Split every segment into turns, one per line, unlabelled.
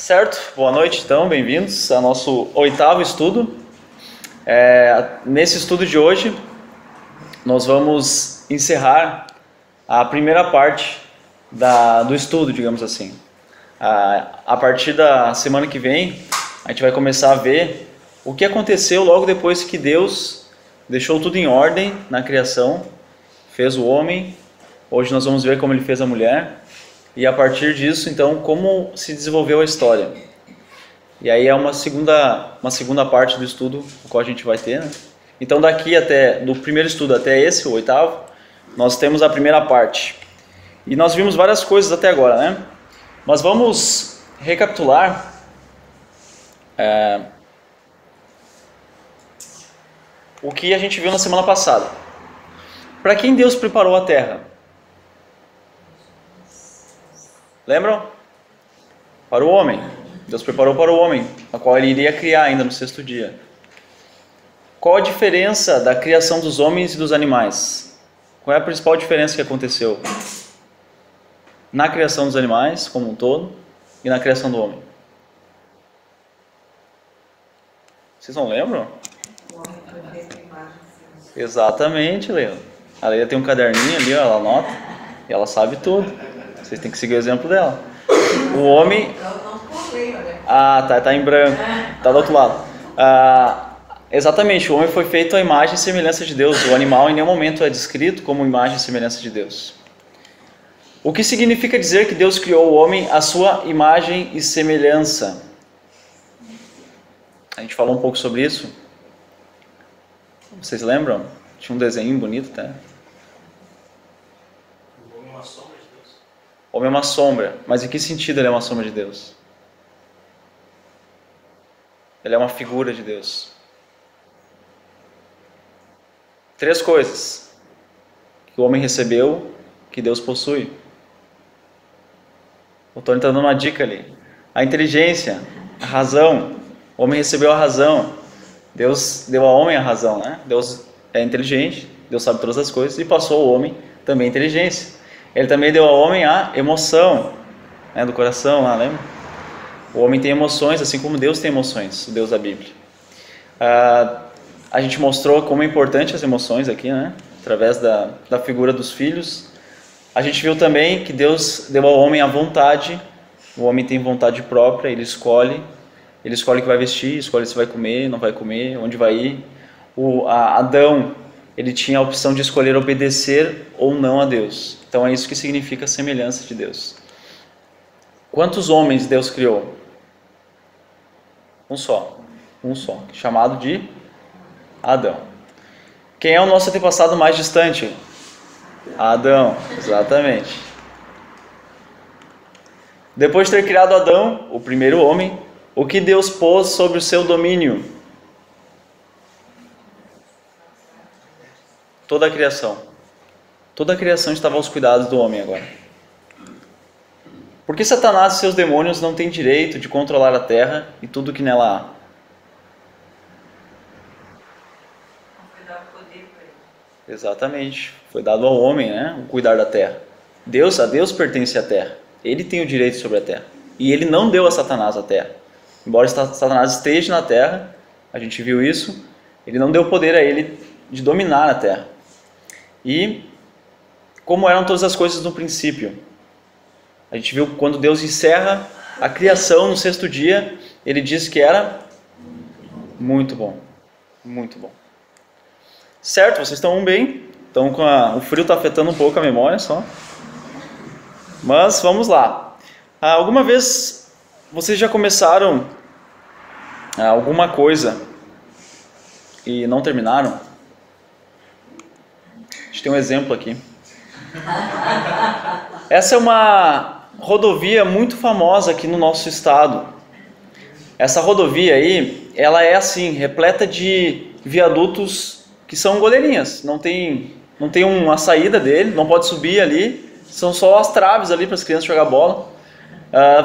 Certo, boa noite então, bem-vindos ao nosso 8º estudo. Nesse estudo de hoje, nós vamos encerrar a primeira parte do estudo, digamos assim. A partir da semana que vem, a gente vai começar a ver o que aconteceu logo depois que Deus deixou tudo em ordem na criação, fez o homem. Hoje nós vamos ver como ele fez a mulher. E a partir disso, então, como se desenvolveu a história. E aí é uma segunda parte do estudo, o qual a gente vai ter, né? Então do primeiro estudo até esse, o 8º, nós temos a primeira parte. E nós vimos várias coisas até agora, né? Mas vamos recapitular o que a gente viu na semana passada. Para quem Deus preparou a terra? Lembram? Para o homem. Deus preparou para o homem, a qual ele iria criar ainda no 6º dia. Qual a diferença da criação dos homens e dos animais? Qual é a principal diferença que aconteceu na criação dos animais como um todo e na criação do homem? Vocês não lembram? Exatamente, Leila. A Leila tem um caderninho ali, ela anota e ela sabe tudo. Vocês têm que seguir o exemplo dela. O homem... tá em branco. Tá do outro lado. Exatamente, o homem foi feito à imagem e semelhança de Deus. O animal em nenhum momento é descrito como imagem e semelhança de Deus. O que significa dizer que Deus criou o homem à sua imagem e semelhança? A gente falou um pouco sobre isso. Vocês lembram? Tinha um desenho bonito até. O homem é uma sombra, mas em que sentido ele é uma sombra de Deus? Ele é uma figura de Deus. 3 coisas que o homem recebeu, que Deus possui. O Tony está dando uma dica ali. A inteligência, a razão. O homem recebeu a razão. Deus deu ao homem a razão, né? Deus é inteligente, Deus sabe todas as coisas e passou ao homem também a inteligência. Ele também deu ao homem a emoção, né, do coração, lá, lembra? O homem tem emoções, assim como Deus tem emoções, o Deus da Bíblia. A gente mostrou como é importante as emoções aqui, né? Através da figura dos filhos. A gente viu também que Deus deu ao homem a vontade. O homem tem vontade própria, ele escolhe o que vai vestir, escolhe se vai comer, não vai comer, onde vai ir. Adão, ele tinha a opção de escolher obedecer ou não a Deus. Então é isso que significa semelhança de Deus. Quantos homens Deus criou? Um só, chamado de Adão. Quem é o nosso antepassado mais distante? Adão, exatamente. Depois de ter criado Adão, o primeiro homem, o que Deus pôs sobre o seu domínio? Toda a criação. Toda a criação estava aos cuidados do homem agora. Por que Satanás e seus demônios não têm direito de controlar a terra e tudo que nela há? Foi dado poder para ele. Exatamente. Foi dado ao homem, né? O cuidar da terra. A Deus pertence a terra. Ele tem o direito sobre a terra. E ele não deu a Satanás a terra. Embora Satanás esteja na terra, a gente viu isso, ele não deu poder a ele de dominar a terra. E como eram todas as coisas no princípio? A gente viu quando Deus encerra a criação no 6º dia, ele diz que era muito bom. Muito bom. Certo? Vocês estão bem? O frio está afetando um pouco a memória só. Mas vamos lá. Alguma vez vocês já começaram alguma coisa e não terminaram? A gente tem um exemplo aqui. Essa é uma rodovia muito famosa aqui no nosso estado. Essa rodovia aí, ela é assim, repleta de viadutos que são goleirinhas. Não tem uma saída dele, não pode subir ali. São só as traves ali para as crianças jogar bola.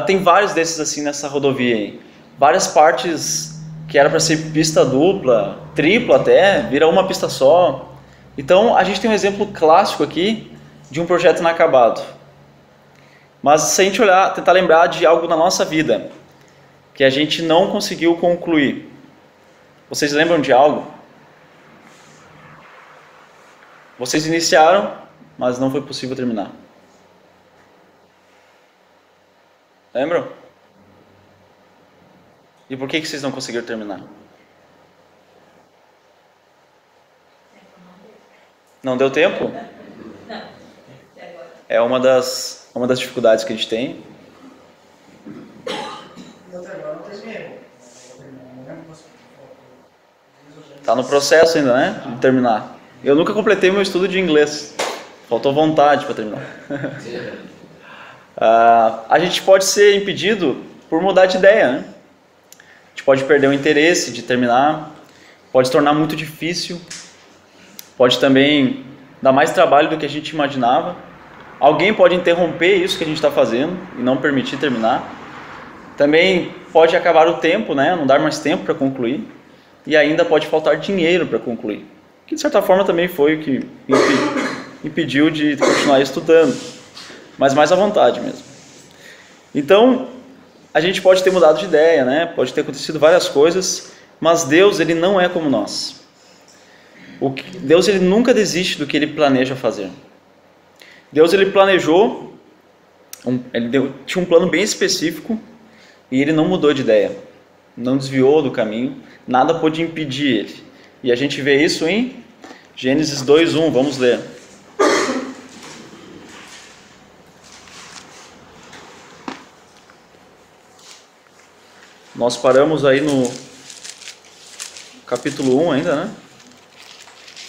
Tem vários desses assim nessa rodovia aí. Várias partes que era para ser pista dupla, tripla até, vira uma pista só. Então a gente tem um exemplo clássico aqui de um projeto inacabado. Mas se a gente tentar lembrar de algo na nossa vida, que a gente não conseguiu concluir. Vocês lembram de algo? Vocês iniciaram, mas não foi possível terminar. Lembram? E por que vocês não conseguiram terminar? Não deu tempo? É uma das dificuldades que a gente tem. Está no processo ainda, né? De terminar. Eu nunca completei meu estudo de inglês. Faltou vontade para terminar. A gente pode ser impedido por mudar de ideia, né? A gente pode perder o interesse de terminar. Pode se tornar muito difícil. Pode também dar mais trabalho do que a gente imaginava. Alguém pode interromper isso que a gente está fazendo e não permitir terminar. Também pode acabar o tempo, né? Não dar mais tempo para concluir. E ainda pode faltar dinheiro para concluir. Que de certa forma também foi o que impediu de continuar estudando. Mas mais à vontade mesmo. Então, a gente pode ter mudado de ideia, né? Pode ter acontecido várias coisas. Mas Deus, Ele não é como nós. Deus, Ele nunca desiste do que Ele planeja fazer. Deus, Ele planejou, tinha um plano bem específico e Ele não mudou de ideia, não desviou do caminho, nada pôde impedir Ele. E a gente vê isso em Gênesis 2:1, vamos ler. Nós paramos aí no capítulo 1 ainda, né?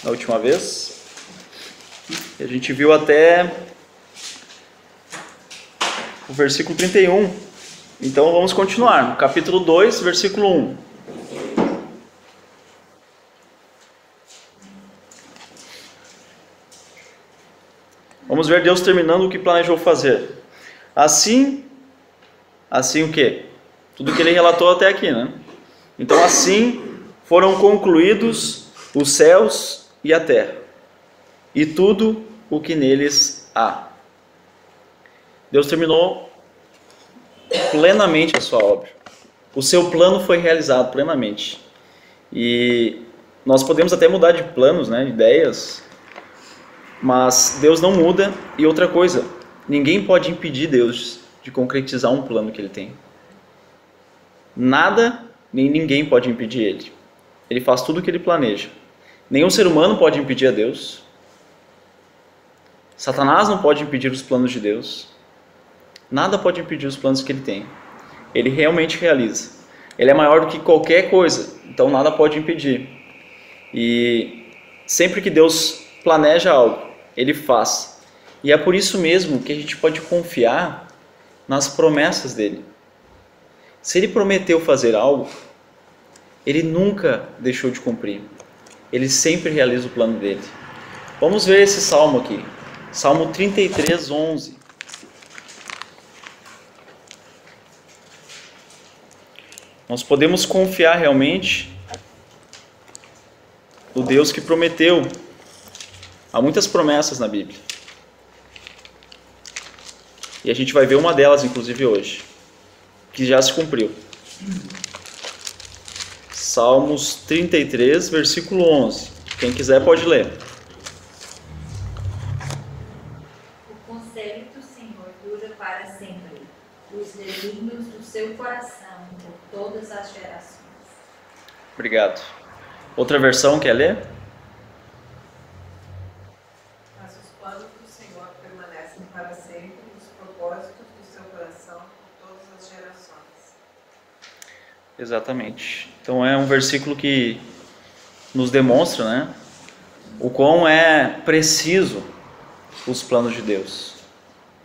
Da última vez. E a gente viu até o versículo 31. Então vamos continuar. No capítulo 2, versículo 1. Vamos ver Deus terminando o que planejou fazer. Assim o quê? Tudo que ele relatou até aqui, né? Então assim foram concluídos os céus e a terra, e tudo o que neles há. Deus terminou plenamente a sua obra. O seu plano foi realizado plenamente. E nós podemos até mudar de planos, né, de ideias, mas Deus não muda. E outra coisa, ninguém pode impedir Deus de concretizar um plano que Ele tem. Nada, nem ninguém pode impedir Ele. Ele faz tudo o que Ele planeja. Nenhum ser humano pode impedir a Deus. Satanás não pode impedir os planos de Deus. Nada pode impedir os planos que Ele tem. Ele realmente realiza. Ele é maior do que qualquer coisa, então nada pode impedir. E sempre que Deus planeja algo, Ele faz. E é por isso mesmo que a gente pode confiar nas promessas dEle. Se Ele prometeu fazer algo, Ele nunca deixou de cumprir. Ele sempre realiza o plano dEle. Vamos ver esse salmo aqui. Salmo 33, 11. Nós podemos confiar realmente no Deus que prometeu. Há muitas promessas na Bíblia. E a gente vai ver uma delas, inclusive, hoje, que já se cumpriu. Salmos 33, versículo 11. Quem quiser pode ler.
O conselho do Senhor dura para sempre, os desígnios do seu coração por todas as gerações.
Obrigado. Outra versão, quer ler?
Mas os planos do Senhor permanecem para sempre, os propósitos do seu coração por todas as gerações.
Exatamente. Então é um versículo que nos demonstra, né, o quão é preciso os planos de Deus,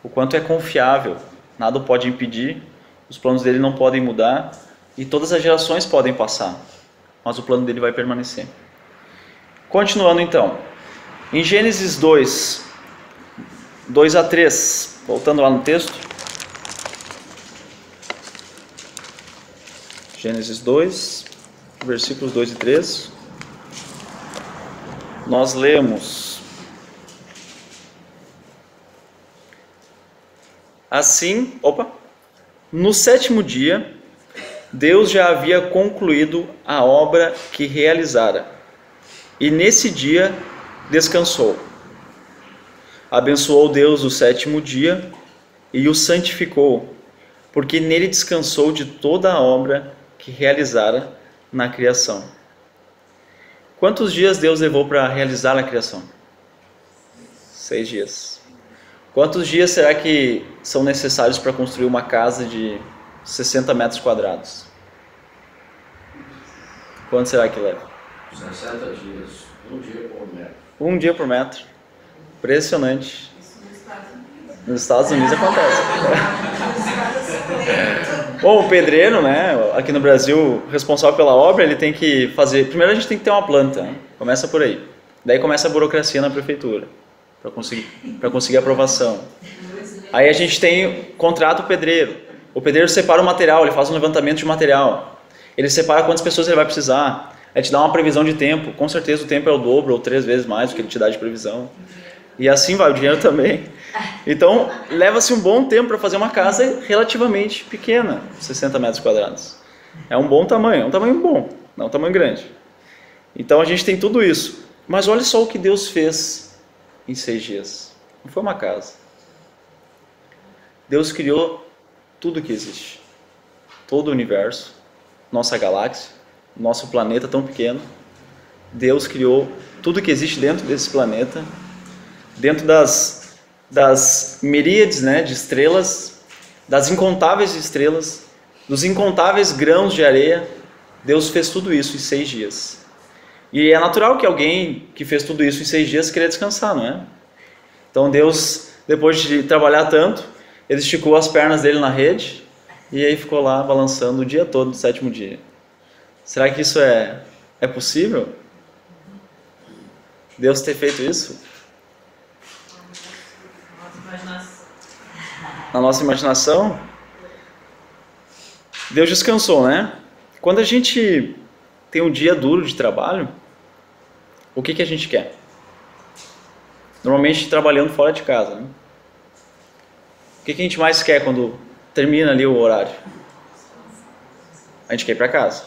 o quanto é confiável, nada o pode impedir, os planos dele não podem mudar e todas as gerações podem passar, mas o plano dele vai permanecer. Continuando então, em Gênesis 2, 2 a 3, voltando lá no texto, Gênesis 2, versículos 2 e 3, nós lemos: assim, no sétimo dia, Deus já havia concluído a obra que realizara, e nesse dia descansou. Abençoou Deus o 7º dia e o santificou, porque nele descansou de toda a obra que realizara na criação. Quantos dias Deus levou para realizar a criação? 6 dias. Quantos dias será que são necessários para construir uma casa de 60 metros quadrados? Quanto será que leva?
60 dias, um dia por metro.
Um dia por metro. Impressionante. Nos Estados Unidos acontece. Bom, o pedreiro, né, aqui no Brasil, responsável pela obra, ele tem que fazer... Primeiro a gente tem que ter uma planta, né? Começa por aí. Daí começa a burocracia na prefeitura, para conseguir aprovação. Aí a gente contrata o pedreiro. O pedreiro separa o material, ele faz um levantamento de material. Ele separa quantas pessoas ele vai precisar. Aí te dá uma previsão de tempo. Com certeza o tempo é o dobro ou 3 vezes mais do que ele te dá de previsão. E assim vai o dinheiro também. Então, leva-se um bom tempo para fazer uma casa relativamente pequena, 60 metros quadrados. É um bom tamanho, é um tamanho bom, não é um tamanho grande. Então a gente tem tudo isso. Mas olha só o que Deus fez em 6 dias. Não foi uma casa. Deus criou tudo que existe. Todo o universo, nossa galáxia, nosso planeta tão pequeno. Deus criou tudo que existe dentro desse planeta, dentro das miríades, né, de estrelas, das incontáveis estrelas, dos incontáveis grãos de areia. Deus fez tudo isso em 6 dias. E é natural que alguém que fez tudo isso em 6 dias queria descansar, não é? Então Deus, depois de trabalhar tanto, ele esticou as pernas dele na rede e aí ficou lá balançando o dia todo no 7º dia. Será que isso é possível? Deus ter feito isso? Na nossa imaginação? Deus descansou, né? Quando a gente tem um dia duro de trabalho, o que a gente quer? Normalmente trabalhando fora de casa, né? O que a gente mais quer quando termina ali o horário? A gente quer ir para casa.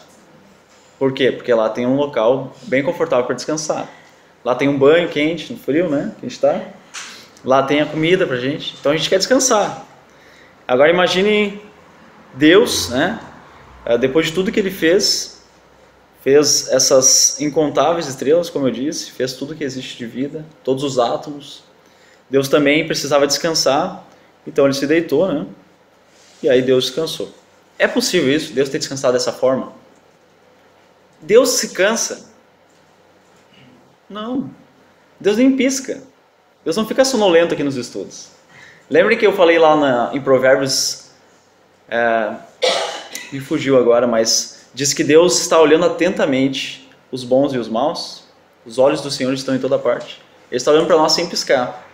Por quê? Porque lá tem um local bem confortável para descansar. Lá tem um banho quente, no frio, né? Que a gente tá. Lá tem a comida pra gente. Então a gente quer descansar. Agora imagine Deus, né? Depois de tudo que ele fez essas incontáveis estrelas, como eu disse, fez tudo que existe de vida, todos os átomos. Deus também precisava descansar, então ele se deitou, né? E aí Deus descansou. É possível isso? Deus ter descansado dessa forma? Deus se cansa? Não. Deus nem pisca. Deus não fica sonolento aqui nos estudos. Lembre que eu falei lá em Provérbios, me fugiu agora, mas diz que Deus está olhando atentamente os bons e os maus. Os olhos do Senhor estão em toda parte. Ele está olhando para nós sem piscar.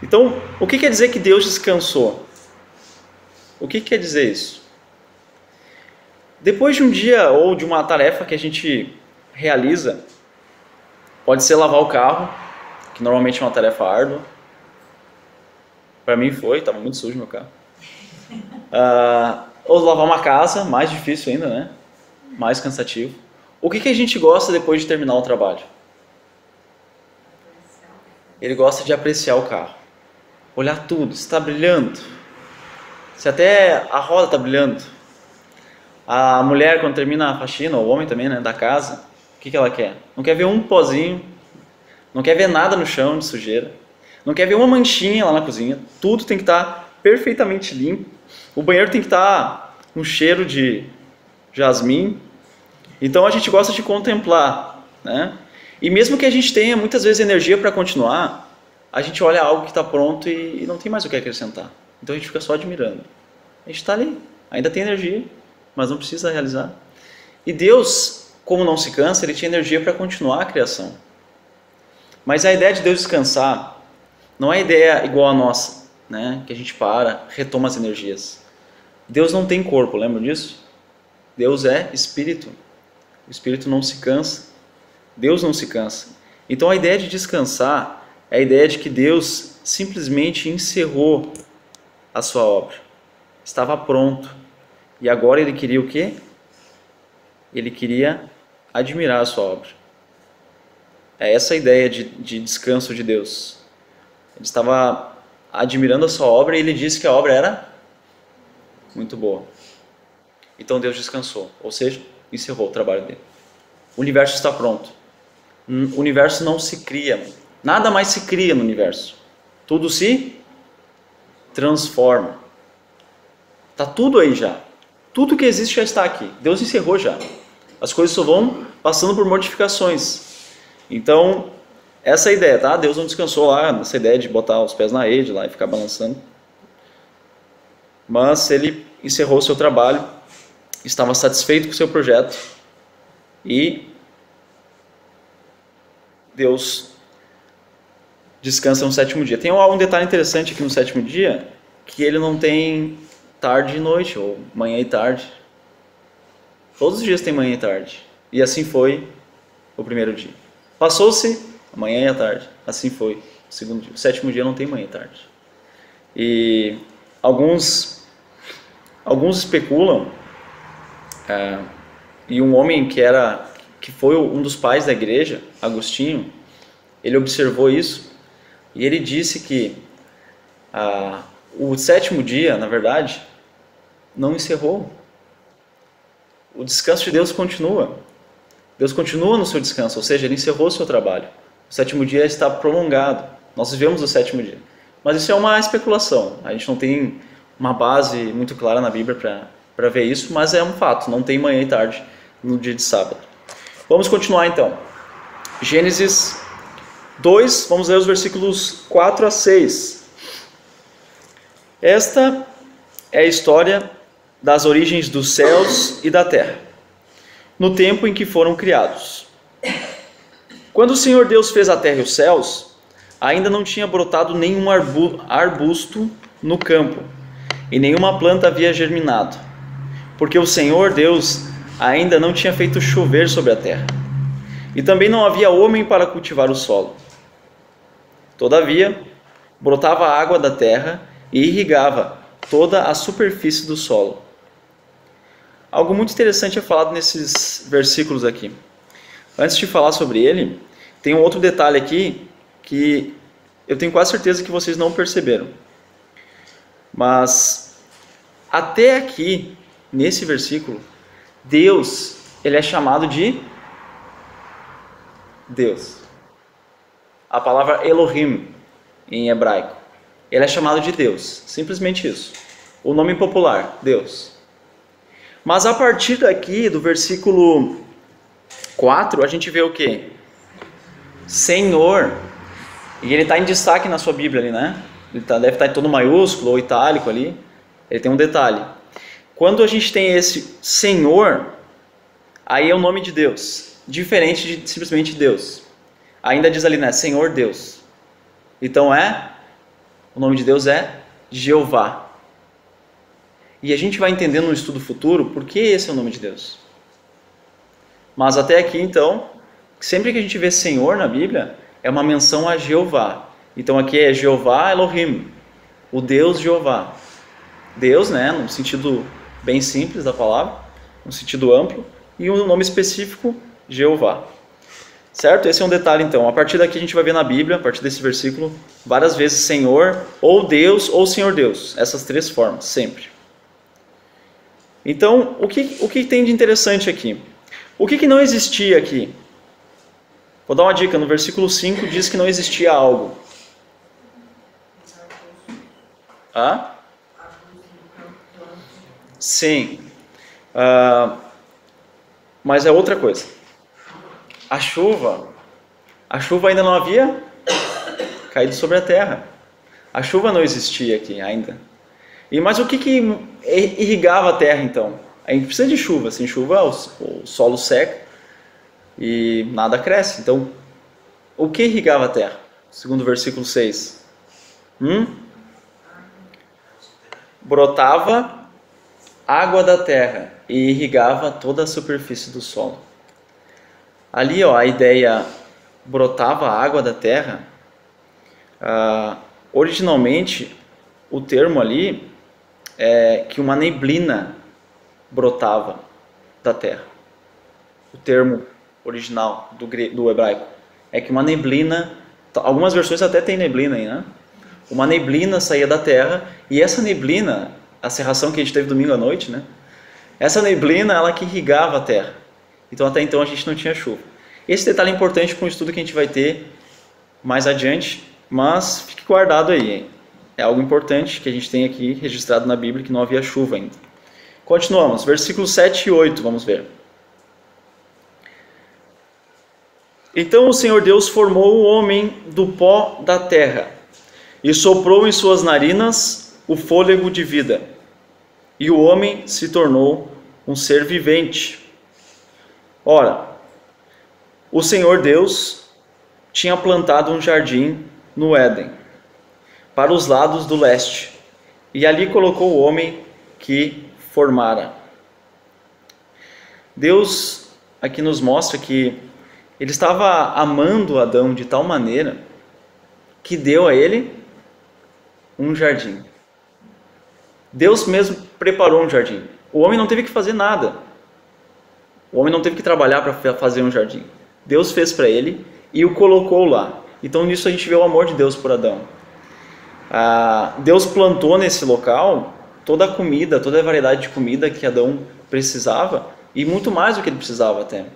Então, o que quer dizer que Deus descansou? O que quer dizer isso? Depois de um dia ou de uma tarefa que a gente realiza, pode ser lavar o carro, que normalmente é uma tarefa árdua. Para mim foi, estava muito sujo meu carro. Ou lavar uma casa, mais difícil ainda, né? Mais cansativo. O que a gente gosta depois de terminar o trabalho? Ele gosta de apreciar o carro. Olhar tudo, se está brilhando. Se até a roda está brilhando. A mulher, quando termina a faxina, ou o homem também, né, da casa, o que ela quer? Não quer ver um pozinho, não quer ver nada no chão de sujeira, não quer ver uma manchinha lá na cozinha. Tudo tem que estar perfeitamente limpo. O banheiro tem que estar com cheiro de jasmim. Então a gente gosta de contemplar, né? E mesmo que a gente tenha muitas vezes energia para continuar, a gente olha algo que está pronto e não tem mais o que acrescentar. Então a gente fica só admirando. A gente está ali, ainda tem energia, mas não precisa realizar. E Deus, como não se cansa, ele tinha energia para continuar a criação. Mas a ideia de Deus descansar não é ideia igual a nossa, né? Que a gente retoma as energias. Deus não tem corpo, lembra disso? Deus é espírito. O espírito não se cansa. Deus não se cansa. Então a ideia de descansar é a ideia de que Deus simplesmente encerrou a sua obra. Estava pronto. E agora ele queria o quê? ele queria admirar a sua obra. É essa a ideia de descanso de Deus. Ele estava admirando a sua obra e ele disse que a obra era muito boa. Então Deus descansou, ou seja, encerrou o trabalho dele. O universo está pronto. O universo não se cria, nada mais se cria no universo. Tudo se transforma. Está tudo aí já. Tudo que existe já está aqui. Deus encerrou já. As coisas só vão passando por modificações. Então, essa é a ideia, tá? Deus não descansou lá nessa ideia de botar os pés na rede lá e ficar balançando. Mas ele encerrou o seu trabalho, estava satisfeito com o seu projeto e Deus descansa no sétimo dia. Tem um detalhe interessante aqui no sétimo dia, que ele não tem tarde e noite, ou manhã e tarde. Todos os dias tem manhã e tarde. E assim foi o primeiro dia. Passou-se a manhã e a tarde. Assim foi o segundo dia. O sétimo dia não tem manhã e tarde. E alguns especulam, e um homem que foi um dos pais da igreja, Agostinho, ele observou isso e ele disse que o sétimo dia, na verdade, não encerrou. O descanso de Deus continua. Deus continua no seu descanso, ou seja, ele encerrou o seu trabalho. O sétimo dia está prolongado. Nós vivemos o sétimo dia. Mas isso é uma especulação. A gente não tem uma base muito clara na Bíblia para ver isso, mas é um fato. Não tem manhã e tarde no dia de sábado. Vamos continuar então. Gênesis 2, vamos ler os versículos 4 a 6. Esta é a história das origens dos céus e da terra, no tempo em que foram criados. Quando o Senhor Deus fez a terra e os céus, ainda não tinha brotado nenhum arbusto no campo, e nenhuma planta havia germinado, porque o Senhor Deus ainda não tinha feito chover sobre a terra, e também não havia homem para cultivar o solo. Todavia, brotava a água da terra e irrigava toda a superfície do solo. Algo muito interessante é falado nesses versículos aqui. Antes de falar sobre ele, tem um outro detalhe aqui que eu tenho quase certeza que vocês não perceberam. Mas até aqui, nesse versículo, Deus, ele é chamado de Deus. A palavra Elohim em hebraico, ele é chamado de Deus, simplesmente isso. O nome popular, Deus. Mas a partir daqui, do versículo 4, a gente vê o quê? Senhor. E ele está em destaque na sua Bíblia ali, né? Ele deve estar em todo maiúsculo ou itálico ali. Ele tem um detalhe. Quando a gente tem esse Senhor, aí é o nome de Deus, diferente de simplesmente Deus. Ainda diz ali, né? Senhor Deus. Então o nome de Deus é Jeová. E a gente vai entender no estudo futuro por que esse é o nome de Deus. Mas até aqui, então, sempre que a gente vê Senhor na Bíblia, é uma menção a Jeová. Então aqui é Jeová Elohim, o Deus Jeová. Deus, né, no sentido bem simples da palavra, no sentido amplo, e um nome específico, Jeová. Certo? Esse é um detalhe, então. A partir daqui a gente vai ver na Bíblia, a partir desse versículo, várias vezes Senhor, ou Deus, ou Senhor Deus. Essas três formas, sempre. Então, o que tem de interessante aqui? O que não existia aqui? Vou dar uma dica, no versículo 5 diz que não existia algo. Sim. Mas é outra coisa. A chuva ainda não havia caído sobre a terra. A chuva não existia aqui ainda. Mas o que irrigava a terra então? A gente precisa de chuva. Sem chuva o solo seca e nada cresce. Então, o que irrigava a terra? Segundo o versículo 6. Brotava água da terra e irrigava toda a superfície do solo. Ali, a ideia brotava a água da terra, originalmente o termo ali é que uma neblina brotava da terra. o termo original do hebraico. É que uma neblina, algumas versões até tem neblina aí, né? Uma neblina saía da terra, e essa neblina, a cerração que a gente teve domingo à noite, né? Essa neblina, ela que irrigava a terra. Então até então a gente não tinha chuva. Esse detalhe é importante para um estudo que a gente vai ter mais adiante, mas fique guardado aí, hein? É algo importante que a gente tem aqui registrado na Bíblia, que não havia chuva ainda. Continuamos, versículos 7 e 8, vamos ver. Então o Senhor Deus formou o homem do pó da terra e soprou em suas narinas o fôlego de vida, e o homem se tornou um ser vivente. Ora, o Senhor Deus tinha plantado um jardim no Éden, para os lados do leste, e ali colocou o homem que formara. Deus aqui nos mostra que Ele estava amando Adão de tal maneira que deu a ele um jardim. Deus mesmo preparou um jardim. O homem não teve que fazer nada. O homem não teve que trabalhar para fazer um jardim. Deus fez para ele e o colocou lá. Então nisso a gente vê o amor de Deus por Adão. Deus plantou nesse local toda a comida, toda a variedade de comida que Adão precisava, e muito mais do que ele precisava até.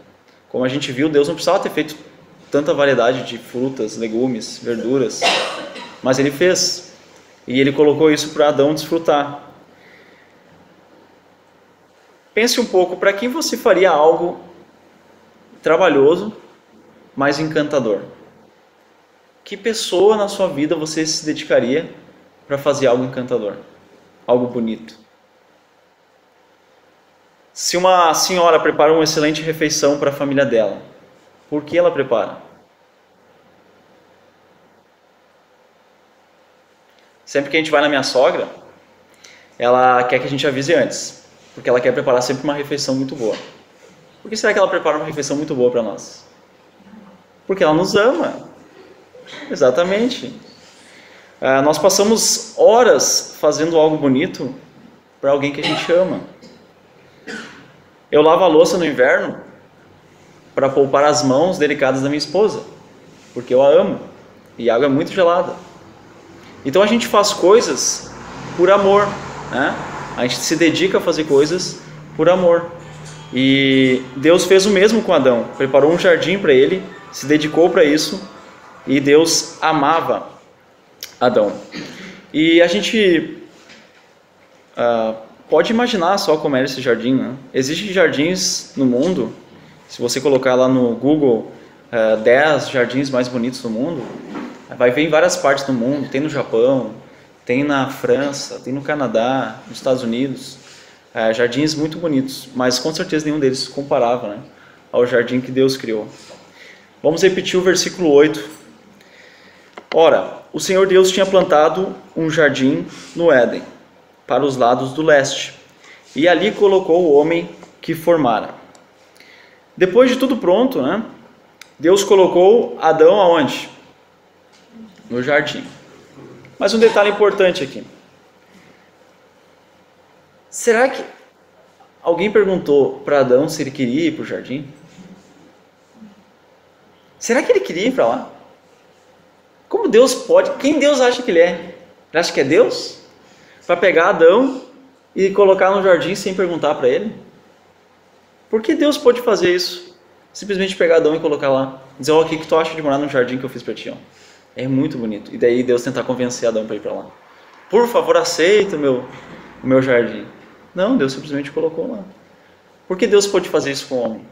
Como a gente viu, Deus não precisava ter feito tanta variedade de frutas, legumes, verduras, mas Ele fez, e Ele colocou isso para Adão desfrutar. Pense um pouco, para quem você faria algo trabalhoso, mas encantador? Que pessoa na sua vida você se dedicaria para fazer algo encantador, algo bonito? Se uma senhora prepara uma excelente refeição para a família dela, por que ela prepara? Sempre que a gente vai na minha sogra, ela quer que a gente avise antes, porque ela quer preparar sempre uma refeição muito boa. Por que será que ela prepara uma refeição muito boa para nós? Porque ela nos ama. Exatamente. Nós passamos horas fazendo algo bonito para alguém que a gente ama. Eu lavo a louça no inverno para poupar as mãos delicadas da minha esposa, porque eu a amo e a água é muito gelada. Então a gente faz coisas por amor, né? A gente se dedica a fazer coisas por amor. E Deus fez o mesmo com Adão, preparou um jardim para ele, se dedicou para isso, e Deus amava Adão. E a gente pode imaginar só como era esse jardim, né? Existem jardins no mundo, se você colocar lá no Google 10 jardins mais bonitos do mundo, vai ver em várias partes do mundo. Tem no Japão, tem na França, tem no Canadá, nos Estados Unidos, jardins muito bonitos, mas com certeza nenhum deles se comparava, né, ao jardim que Deus criou. Vamos repetir o versículo 8. Ora, o Senhor Deus tinha plantado um jardim no Éden, para os lados do leste, e ali colocou o homem que formara. Depois de tudo pronto, né, Deus colocou Adão aonde? No jardim. Mas um detalhe importante aqui. Será que alguém perguntou para Adão se ele queria ir para o jardim? Será que ele queria ir para lá? Como Deus pode? Quem Deus acha que ele é? Ele acha que é Deus? Para pegar Adão e colocar no jardim sem perguntar para ele? Por que Deus pode fazer isso? Simplesmente pegar Adão e colocar lá. Dizer, o que tu acha de morar no jardim que eu fiz para ti? Ó? É muito bonito. E daí Deus tentar convencer Adão para ir para lá. Por favor, aceita o meu jardim. Não, Deus simplesmente colocou lá. Por que Deus pode fazer isso com o homem?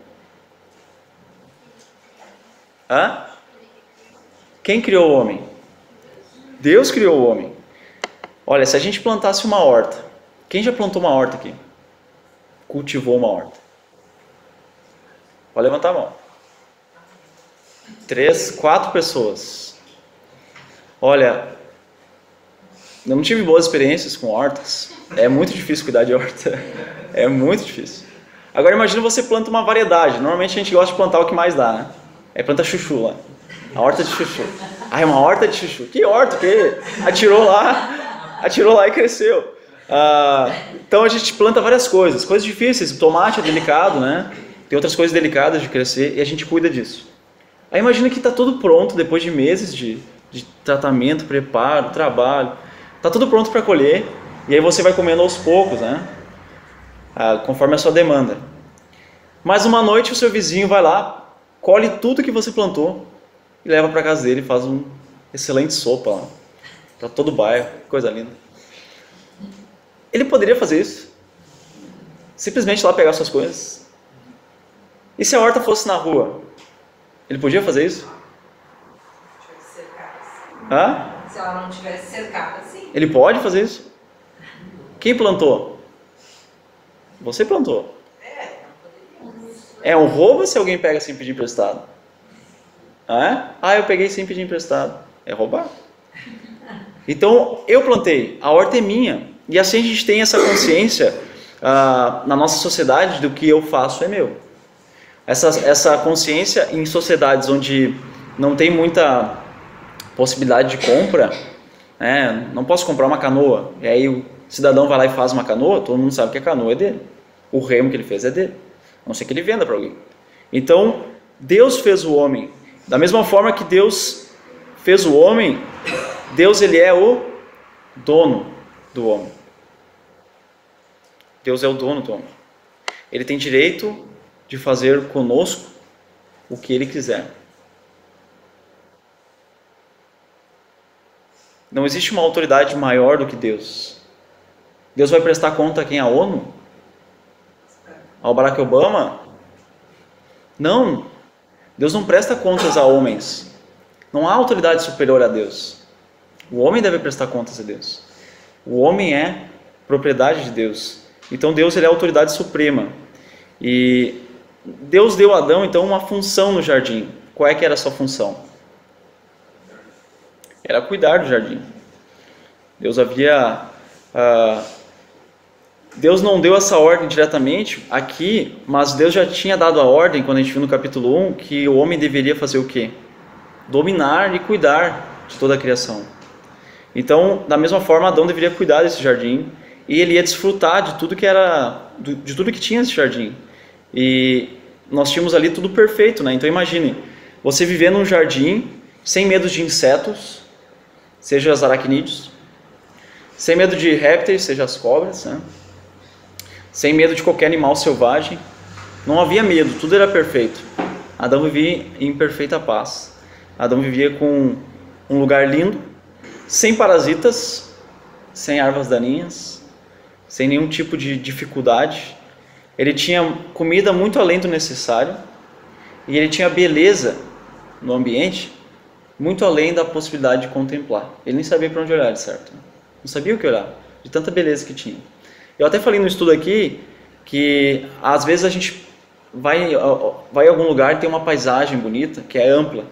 Quem criou o homem? Deus criou o homem. Olha, se a gente plantasse uma horta, quem já plantou uma horta aqui? Cultivou uma horta? Pode levantar a mão. 3, 4 pessoas. Olha, eu não tive boas experiências com hortas. É muito difícil cuidar de horta. É muito difícil. Agora imagina você planta uma variedade. Normalmente a gente gosta de plantar o que mais dá, né? Planta chuchu lá. A horta de chuchu. É uma horta de chuchu. Que horta? Que atirou lá e cresceu. Então a gente planta várias coisas difíceis. O tomate é delicado, né? tem outras coisas delicadas de crescer e a gente cuida disso. Aí imagina que está tudo pronto depois de meses de tratamento, preparo, trabalho. Está tudo pronto para colher e aí você vai comendo aos poucos, né? Conforme a sua demanda. Mas uma noite o seu vizinho vai lá, colhe tudo que você plantou e leva para casa dele e faz uma excelente sopa lá, para todo o bairro, coisa linda. Ele poderia fazer isso? Simplesmente lá pegar suas coisas? E se a horta fosse na rua? Ele podia fazer isso? Hã?
Se ela não tivesse cercada, sim.
Ele pode fazer isso? Quem plantou? Você plantou. É um roubo se alguém pega sem pedir emprestado? Eu peguei sem pedir emprestado. É roubar. Então, eu plantei. A horta é minha. E assim a gente tem essa consciência na nossa sociedade do que eu faço é meu. Essa consciência em sociedades onde não tem muita possibilidade de compra, né? Não posso comprar uma canoa. E aí o cidadão vai lá e faz uma canoa, todo mundo sabe que a canoa é dele. O remo que ele fez é dele. A não ser que ele venda para alguém. Então, Deus fez o homem. Da mesma forma que Deus fez o homem, Deus ele é o dono do homem. Deus é o dono do homem. Ele tem direito de fazer conosco o que ele quiser. Não existe uma autoridade maior do que Deus. Deus vai prestar conta a quem? A ONU? Ao Barack Obama? Não. Deus não presta contas a homens. Não há autoridade superior a Deus. O homem deve prestar contas a Deus. O homem é propriedade de Deus. Então Deus ele é a autoridade suprema. E Deus deu a Adão então uma função no jardim. Qual é que era a sua função? Era cuidar do jardim. Deus não deu essa ordem diretamente aqui, mas Deus já tinha dado a ordem, quando a gente viu no capítulo 1, que o homem deveria fazer o quê? Dominar e cuidar de toda a criação. Então, da mesma forma, Adão deveria cuidar desse jardim e ele ia desfrutar de tudo que tinha nesse jardim. E nós tínhamos ali tudo perfeito, né? Então imagine, você viver num jardim sem medo de insetos, seja os aracnídeos, sem medo de répteis, seja as cobras, né? Sem medo de qualquer animal selvagem. Não havia medo, tudo era perfeito. Adão vivia em perfeita paz. Adão vivia com um lugar lindo, sem parasitas, sem ervas daninhas, sem nenhum tipo de dificuldade. Ele tinha comida muito além do necessário e ele tinha beleza no ambiente muito além da possibilidade de contemplar. Ele nem sabia para onde olhar, de certo? Não sabia o que olhar, de tanta beleza que tinha. Eu até falei no estudo aqui que às vezes a gente vai em algum lugar e tem uma paisagem bonita, que é ampla,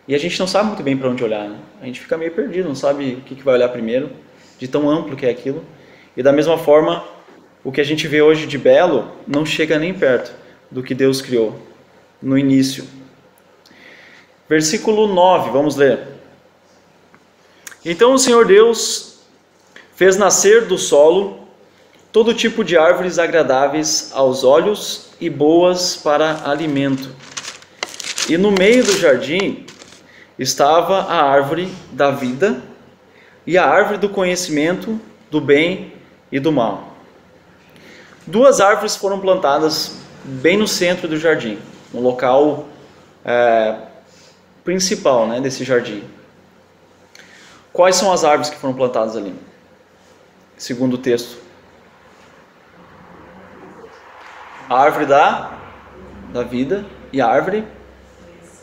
e a gente não sabe muito bem para onde olhar, né? A gente fica meio perdido, não sabe o que vai olhar primeiro, de tão amplo que é aquilo. E da mesma forma, o que a gente vê hoje de belo não chega nem perto do que Deus criou no início. Versículo 9, vamos ler. Então o Senhor Deus fez nascer do solo todo tipo de árvores agradáveis aos olhos e boas para alimento. E no meio do jardim estava a árvore da vida e a árvore do conhecimento do bem e do mal. Duas árvores foram plantadas bem no centro do jardim, no local principal, né, desse jardim. Quais são as árvores que foram plantadas ali? Segundo o texto. A árvore da vida e a árvore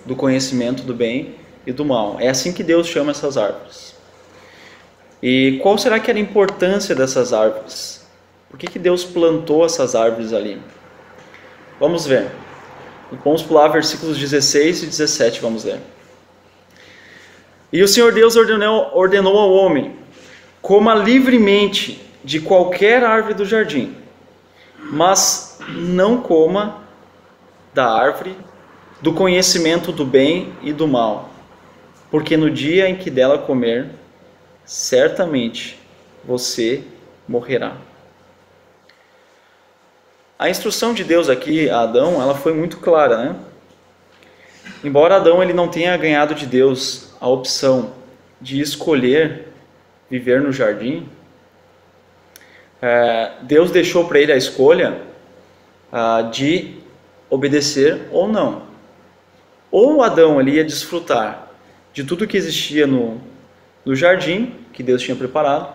do conhecimento do bem e do mal. É assim que Deus chama essas árvores. E qual será que era a importância dessas árvores? Por que Deus plantou essas árvores ali? Vamos ver. Vamos pular versículos 16 e 17, vamos ler. E o Senhor Deus ordenou ao homem: coma livremente de qualquer árvore do jardim, mas não coma da árvore do conhecimento do bem e do mal, porque no dia em que dela comer, certamente você morrerá. A instrução de Deus aqui a Adão, ela foi muito clara, né? Embora Adão ele não tenha ganhado de Deus a opção de escolher viver no jardim, Deus deixou para ele a escolha de obedecer ou não. Ou Adão ele ia desfrutar de tudo que existia no jardim que Deus tinha preparado,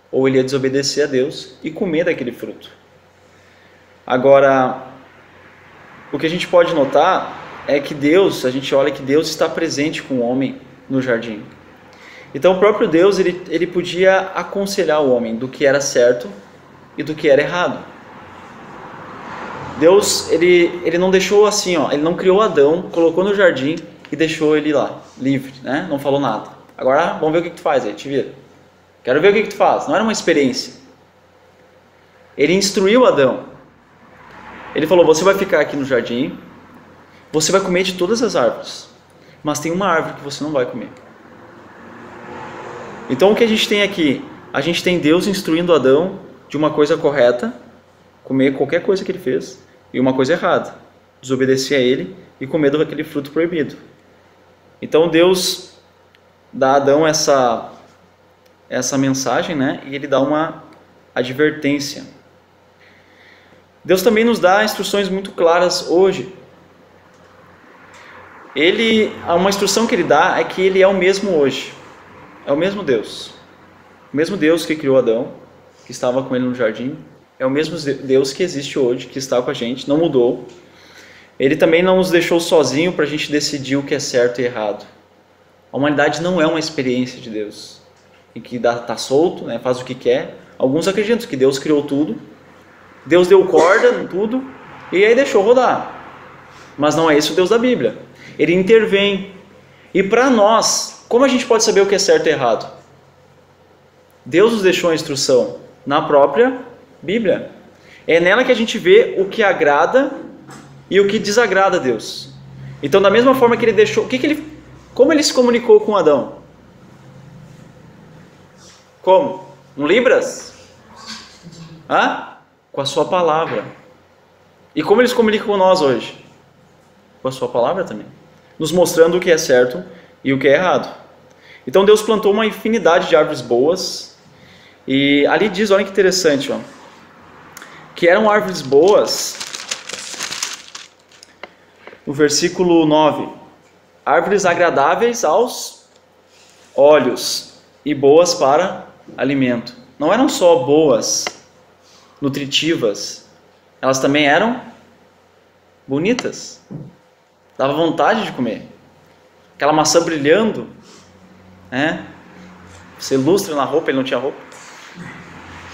ou ele ia desobedecer a Deus e comer daquele fruto. Agora, o que a gente pode notar é que Deus, a gente olha que Deus está presente com o homem no jardim. Então o próprio Deus, ele podia aconselhar o homem do que era certo e do que era errado. Deus, ele não deixou assim, ele não criou Adão, colocou no jardim e deixou ele lá, livre, né? Não falou nada. Agora, vamos ver o que tu faz aí, te vira. Quero ver o que tu faz. Não era uma experiência. Ele instruiu Adão. Ele falou, você vai ficar aqui no jardim, você vai comer de todas as árvores, mas tem uma árvore que você não vai comer. Então o que a gente tem aqui? A gente tem Deus instruindo Adão de uma coisa correta, comer qualquer coisa que ele fez, e uma coisa errada, desobedecer a ele e comer daquele fruto proibido. Então Deus dá a Adão essa mensagem, né? E ele dá uma advertência. Deus também nos dá instruções muito claras hoje. Uma instrução que ele dá é que ele é o mesmo hoje. É o mesmo Deus. O mesmo Deus que criou Adão, que estava com ele no jardim, é o mesmo Deus que existe hoje, que está com a gente, não mudou. Ele também não nos deixou sozinho para a gente decidir o que é certo e errado. A humanidade não é uma experiência de Deus, em que está solto, né, faz o que quer. Alguns acreditam que Deus criou tudo, Deus deu corda em tudo e aí deixou rodar. Mas não é esse o Deus da Bíblia. Ele intervém. E para nós, como a gente pode saber o que é certo e errado? Deus nos deixou a instrução na própria Bíblia. É nela que a gente vê o que agrada e o que desagrada a Deus. Então, da mesma forma que ele deixou... como ele se comunicou com Adão? Como? Um Libras? Com a sua palavra. E como ele se comunica com nós hoje? Com a sua palavra também. Nos mostrando o que é certo e o que é errado. Então Deus plantou uma infinidade de árvores boas. E ali diz, olha que interessante, que eram árvores boas. No versículo 9. Árvores agradáveis aos olhos e boas para alimento. Não eram só boas, nutritivas, elas também eram bonitas. Dava vontade de comer. Aquela maçã brilhando, né? Você lustra na roupa, ele não tinha roupa.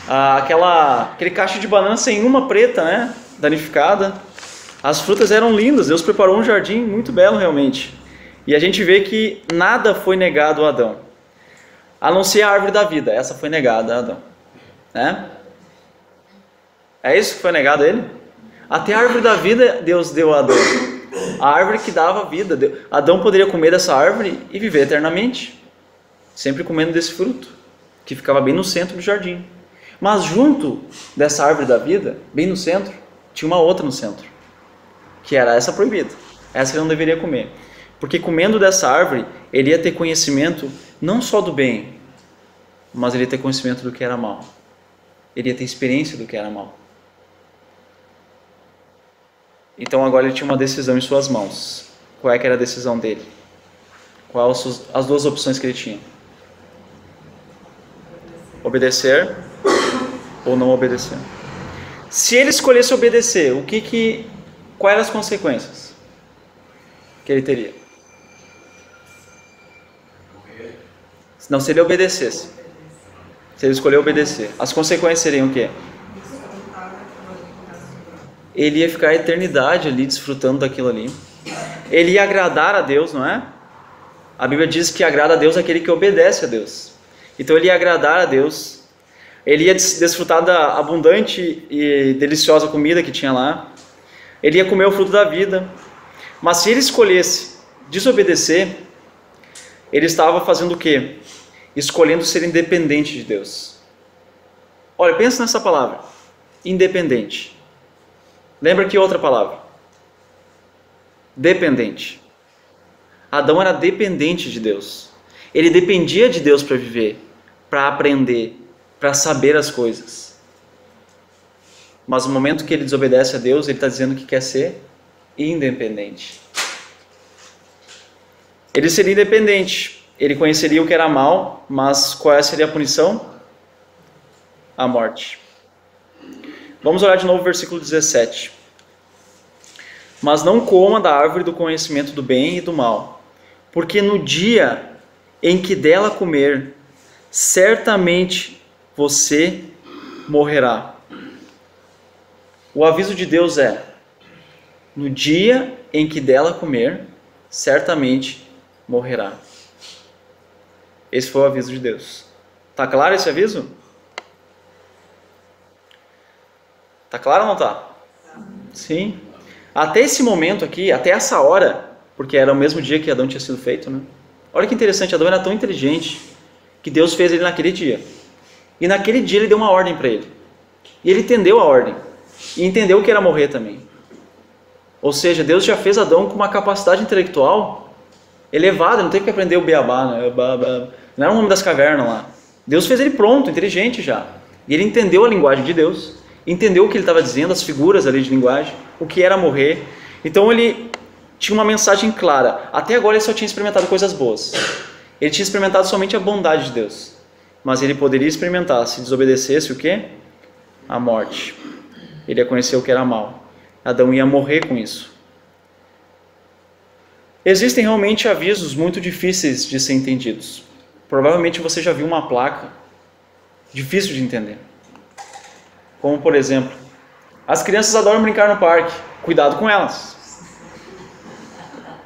Aquele cacho de banana sem uma preta, né? Danificada. As frutas eram lindas, Deus preparou um jardim muito belo realmente. E a gente vê que nada foi negado a Adão, a não ser a árvore da vida. Essa foi negada a Adão, né? É isso que foi negado a ele? Até a árvore da vida Deus deu a Adão. A árvore que dava vida. Adão poderia comer dessa árvore e viver eternamente, sempre comendo desse fruto, que ficava bem no centro do jardim. Mas junto dessa árvore da vida, bem no centro, tinha uma outra no centro, que era essa proibida. Essa ele não deveria comer. Porque comendo dessa árvore, ele ia ter conhecimento não só do bem, mas ele ia ter conhecimento do que era mal. Ele ia ter experiência do que era mal. Então agora ele tinha uma decisão em suas mãos. Qual é que era a decisão dele? Quais as duas opções que ele tinha? Obedecer ou não obedecer. Se ele escolhesse obedecer, quais eram as consequências que ele teria? Não, se ele obedecesse. Se ele escolher obedecer, as consequências seriam o quê? Ele ia ficar a eternidade ali, desfrutando daquilo ali. Ele ia agradar a Deus, não é? A Bíblia diz que agrada a Deus aquele que obedece a Deus. Então ele ia agradar a Deus. Ele ia desfrutar da abundante e deliciosa comida que tinha lá. Ele ia comer o fruto da vida. Mas se ele escolhesse desobedecer, ele estava fazendo o quê? Escolhendo ser independente de Deus. Olha, pensa nessa palavra. Independente. Lembra que outra palavra? Dependente. Adão era dependente de Deus. Ele dependia de Deus para viver, para aprender, para saber as coisas. Mas no momento que ele desobedece a Deus, ele está dizendo que quer ser independente. Ele seria independente. Ele conheceria o que era mal, mas qual seria a punição? A morte. Vamos olhar de novo o versículo 17. Mas não coma da árvore do conhecimento do bem e do mal, porque no dia em que dela comer, certamente você morrerá. O aviso de Deus é: no dia em que dela comer, certamente morrerá. Esse foi o aviso de Deus. Tá claro esse aviso? Tá claro ou não tá? Sim. Até esse momento aqui, até essa hora, porque era o mesmo dia que Adão tinha sido feito, né? Olha que interessante, Adão era tão inteligente que Deus fez ele naquele dia. E naquele dia ele deu uma ordem para ele. E ele entendeu a ordem. E entendeu o que era morrer também. Ou seja, Deus já fez Adão com uma capacidade intelectual elevada, não teve que aprender o beabá, né? Não era um homem das cavernas lá. Deus fez ele pronto, inteligente já. E ele entendeu a linguagem de Deus, entendeu o que ele estava dizendo, as figuras ali de linguagem, o que era morrer. Então ele tinha uma mensagem clara. Até agora ele só tinha experimentado coisas boas. Ele tinha experimentado somente a bondade de Deus. Mas ele poderia experimentar, se desobedecesse, o quê? A morte. Ele ia conhecer o que era mal. Adão ia morrer com isso. Existem realmente avisos muito difíceis de ser entendidos. Provavelmente você já viu uma placa difícil de entender. Como, por exemplo, as crianças adoram brincar no parque. Cuidado com elas.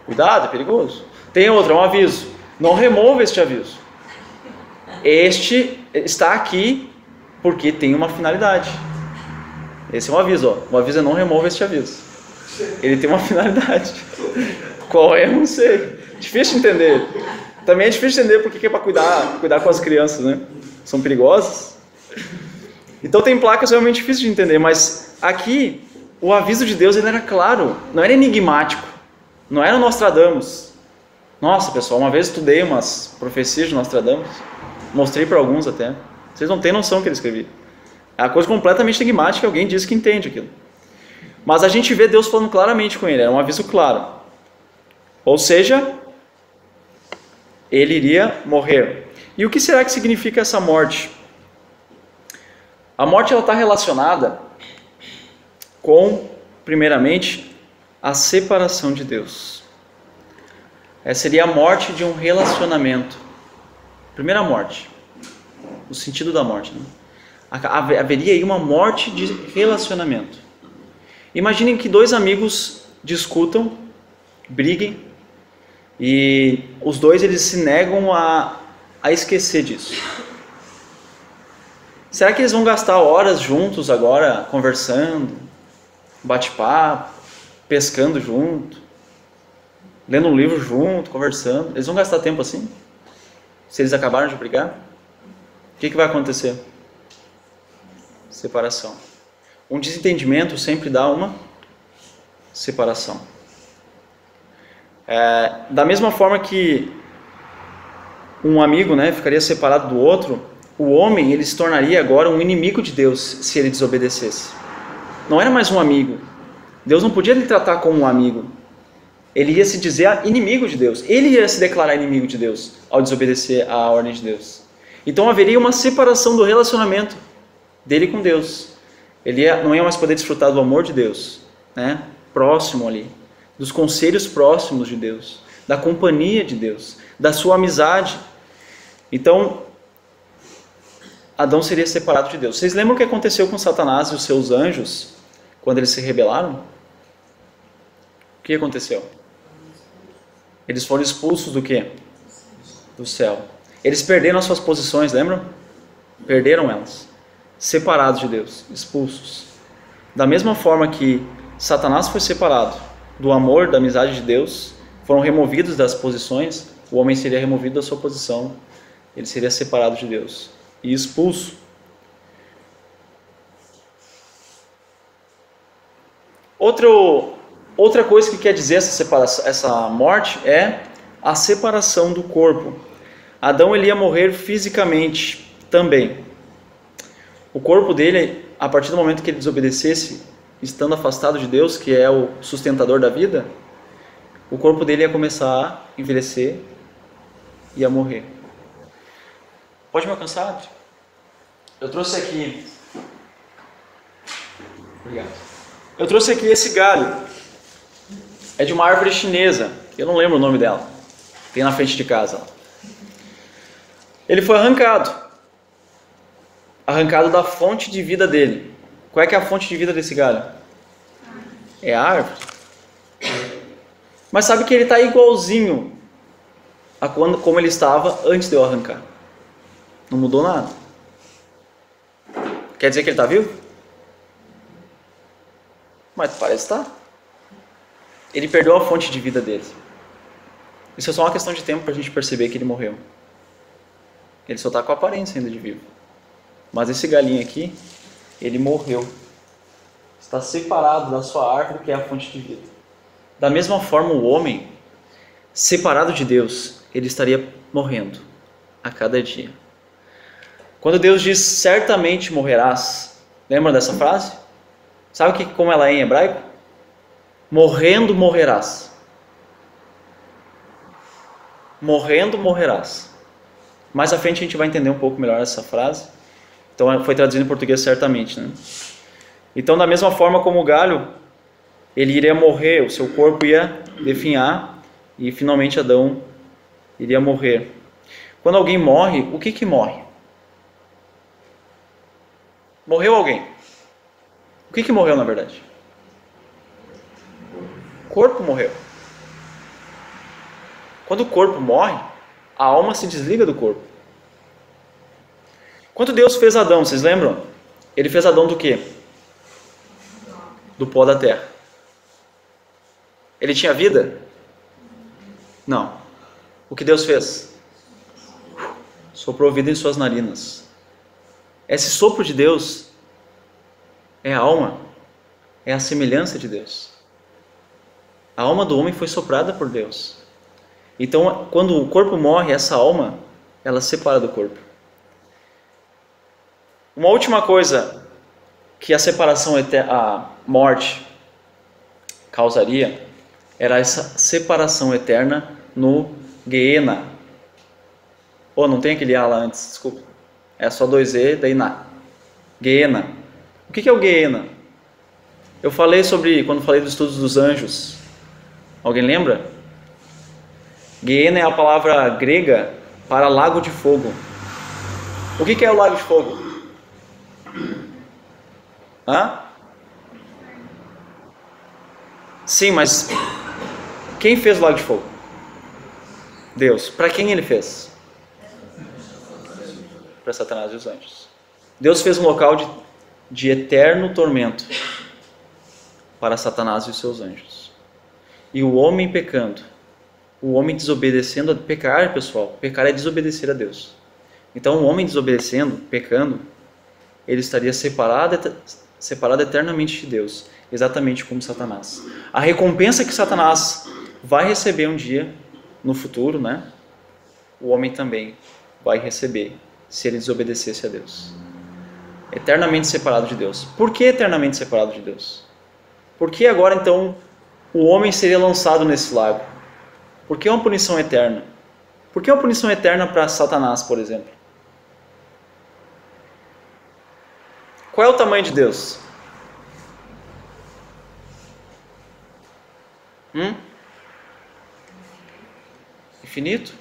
Cuidado, é perigoso. Tem outra, um aviso. Não remova este aviso. Este está aqui porque tem uma finalidade. Esse é um aviso, ó. O aviso é: não remova este aviso. Ele tem uma finalidade. Qual é? Não sei. Difícil de entender. Também é difícil de entender porque é para cuidar com as crianças, né? São perigosas. Então tem placas realmente difíceis de entender, mas aqui o aviso de Deus ele era claro, não era enigmático, não era Nostradamus. Nossa, pessoal, uma vez estudei umas profecias de Nostradamus, mostrei para alguns até. Vocês não têm noção do que ele escrevia. É uma coisa completamente enigmática, alguém diz que entende aquilo. Mas a gente vê Deus falando claramente com ele, era um aviso claro. Ou seja, ele iria morrer. E o que será que significa essa morte? A morte está relacionada com, primeiramente, a separação de Deus. Essa seria a morte de um relacionamento. Primeira morte. O sentido da morte, né? Haveria aí uma morte de relacionamento. Imaginem que dois amigos discutam, briguem, e os dois eles se negam a esquecer disso. Será que eles vão gastar horas juntos agora, conversando, bate-papo, pescando junto, lendo um livro junto, conversando? Eles vão gastar tempo assim? Se eles acabaram de brigar? O que vai acontecer? Separação. Um desentendimento sempre dá uma separação. Da mesma forma que um amigo, né, ficaria separado do outro, o homem ele se tornaria agora um inimigo de Deus se ele desobedecesse. Não era mais um amigo. Deus não podia lhe tratar como um amigo. Ele ia se dizer inimigo de Deus. Ele ia se declarar inimigo de Deus ao desobedecer à ordem de Deus. Então haveria uma separação do relacionamento dele com Deus. Ele não ia mais poder desfrutar do amor de Deus, né? Próximo ali, dos conselhos próximos de Deus, da companhia de Deus, da sua amizade. Então, Adão seria separado de Deus. Vocês lembram o que aconteceu com Satanás e os seus anjos quando eles se rebelaram? O que aconteceu? Eles foram expulsos do quê? Do céu. Eles perderam as suas posições, lembram? Perderam elas. Separados de Deus, expulsos. Da mesma forma que Satanás foi separado do amor, da amizade de Deus, foram removidos das posições, o homem seria removido da sua posição, ele seria separado de Deus e expulso. Outra coisa que quer dizer essa morte é a separação do corpo. Adão ele ia morrer fisicamente também. O corpo dele, a partir do momento que ele desobedecesse, estando afastado de Deus, que é o sustentador da vida, o corpo dele ia começar a envelhecer e a morrer. Pode me alcançar, André? Eu trouxe aqui... Obrigado. Eu trouxe aqui esse galho. É de uma árvore chinesa. Eu não lembro o nome dela. Tem na frente de casa. Ele foi arrancado. Arrancado da fonte de vida dele. Qual é que é a fonte de vida desse galho? É a árvore. Mas sabe que ele está igualzinho a como ele estava antes de eu arrancar. Não mudou nada. Quer dizer que ele está vivo? Mas parece estar. Ele perdeu a fonte de vida dele. Isso é só uma questão de tempo para a gente perceber que ele morreu. Ele só está com a aparência ainda de vivo. Mas esse galinho aqui, ele morreu. Está separado da sua árvore, que é a fonte de vida. Da mesma forma, o homem, separado de Deus, ele estaria morrendo a cada dia. Quando Deus diz, certamente morrerás, lembra dessa frase? Sabe como ela é em hebraico? Morrendo morrerás. Morrendo morrerás. Mais à frente a gente vai entender um pouco melhor essa frase. Então foi traduzido em português certamente, né? Então da mesma forma como o galho, ele iria morrer, o seu corpo ia definhar e finalmente Adão iria morrer. Quando alguém morre, o que morre? Morreu alguém. O que morreu na verdade? O corpo morreu. Quando o corpo morre, a alma se desliga do corpo. Quando Deus fez Adão, vocês lembram? Ele fez Adão do quê? Do pó da terra. Ele tinha vida? Não. O que Deus fez? Soprou vida em suas narinas. Esse sopro de Deus é a alma, é a semelhança de Deus. A alma do homem foi soprada por Deus. Então, quando o corpo morre, essa alma, ela se separa do corpo. Uma última coisa que a separação, a morte causaria, era essa separação eterna no Gehenna. Não tem aquele A lá antes, desculpa. É só 2E, daí na. Gehenna. O que é o Gehenna? Eu falei quando falei dos estudos dos anjos. Alguém lembra? Gehenna é a palavra grega para lago de fogo. O que é o lago de fogo? Sim, mas quem fez o lago de fogo? Deus. Para quem ele fez? Para Satanás e os anjos. Deus fez um local de eterno tormento para Satanás e os seus anjos. E o homem pecando, o homem desobedecendo, pecar, pessoal, pecar é desobedecer a Deus. Então o homem desobedecendo, pecando, ele estaria separado eternamente de Deus, exatamente como Satanás. A recompensa que Satanás vai receber um dia, no futuro, né? O homem também vai receber, se ele desobedecesse a Deus. Eternamente separado de Deus. Por que eternamente separado de Deus? Por que agora então o homem seria lançado nesse lago? Por que uma punição eterna? Por que uma punição eterna para Satanás, por exemplo? Qual é o tamanho de Deus? Infinito?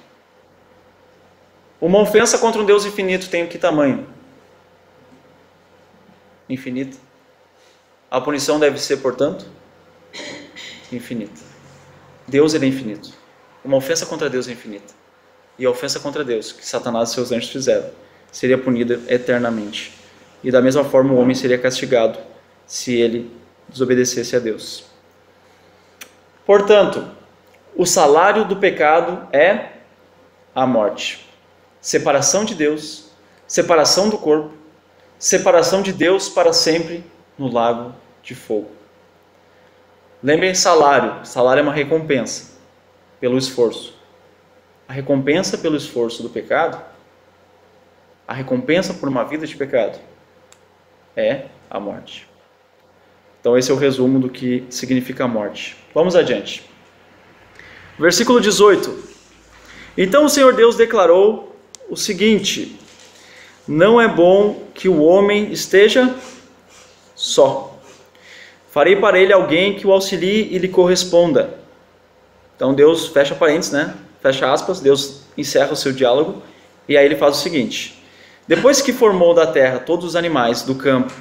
Uma ofensa contra um Deus infinito tem que tamanho? Infinito. A punição deve ser, portanto, infinita. Deus ele é infinito. Uma ofensa contra Deus é infinita. E a ofensa contra Deus, que Satanás e seus anjos fizeram, seria punida eternamente. E da mesma forma o homem seria castigado se ele desobedecesse a Deus. Portanto, o salário do pecado é a morte. Separação de Deus, separação do corpo, separação de Deus para sempre no lago de fogo. Lembrem salário. Salário é uma recompensa pelo esforço. A recompensa pelo esforço do pecado, a recompensa por uma vida de pecado, é a morte. Então esse é o resumo do que significa a morte. Vamos adiante. Versículo 18. Então o Senhor Deus declarou o seguinte: não é bom que o homem esteja só. Farei para ele alguém que o auxilie e lhe corresponda. Então Deus, fecha parênteses, né? Fecha aspas, Deus encerra o seu diálogo e aí ele faz o seguinte: depois que formou da terra todos os animais do campo,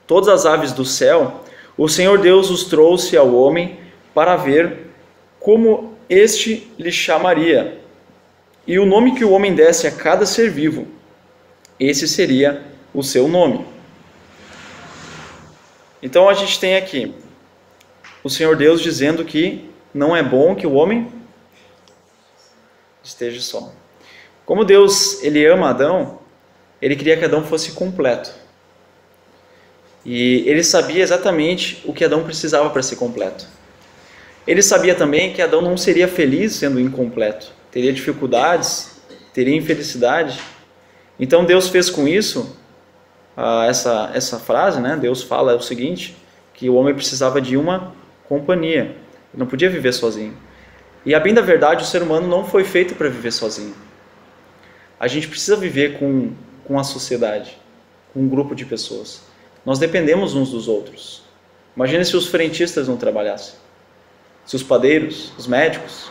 todas as aves do céu, o Senhor Deus os trouxe ao homem para ver como este lhe chamaria, e o nome que o homem desse a cada ser vivo, esse seria o seu nome. Então a gente tem aqui o Senhor Deus dizendo que não é bom que o homem esteja só. Como Deus, ele ama Adão, ele queria que Adão fosse completo. E ele sabia exatamente o que Adão precisava para ser completo. Ele sabia também que Adão não seria feliz sendo incompleto. Teria dificuldades, teria infelicidade. Então Deus fez com isso, essa frase, né? Deus fala o seguinte, que o homem precisava de uma companhia. Ele não podia viver sozinho. E a bem da verdade, o ser humano não foi feito para viver sozinho. A gente precisa viver com a sociedade, com um grupo de pessoas. Nós dependemos uns dos outros. Imagina se os frentistas não trabalhassem. Se os padeiros, os médicos,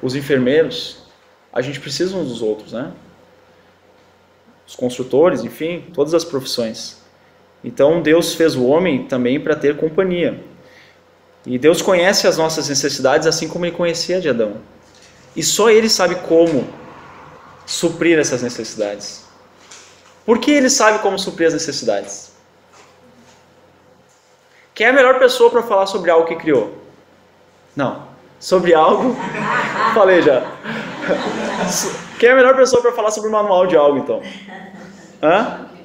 os enfermeiros, a gente precisa uns dos outros, né? Os construtores, enfim, todas as profissões. Então Deus fez o homem também para ter companhia. E Deus conhece as nossas necessidades assim como Ele conhecia de Adão. E só Ele sabe como suprir essas necessidades. Por que Ele sabe como suprir as necessidades? Quem é a melhor pessoa para falar sobre algo que criou? Não. Sobre algo... Falei já. Quem é a melhor pessoa para falar sobre o manual de algo, então?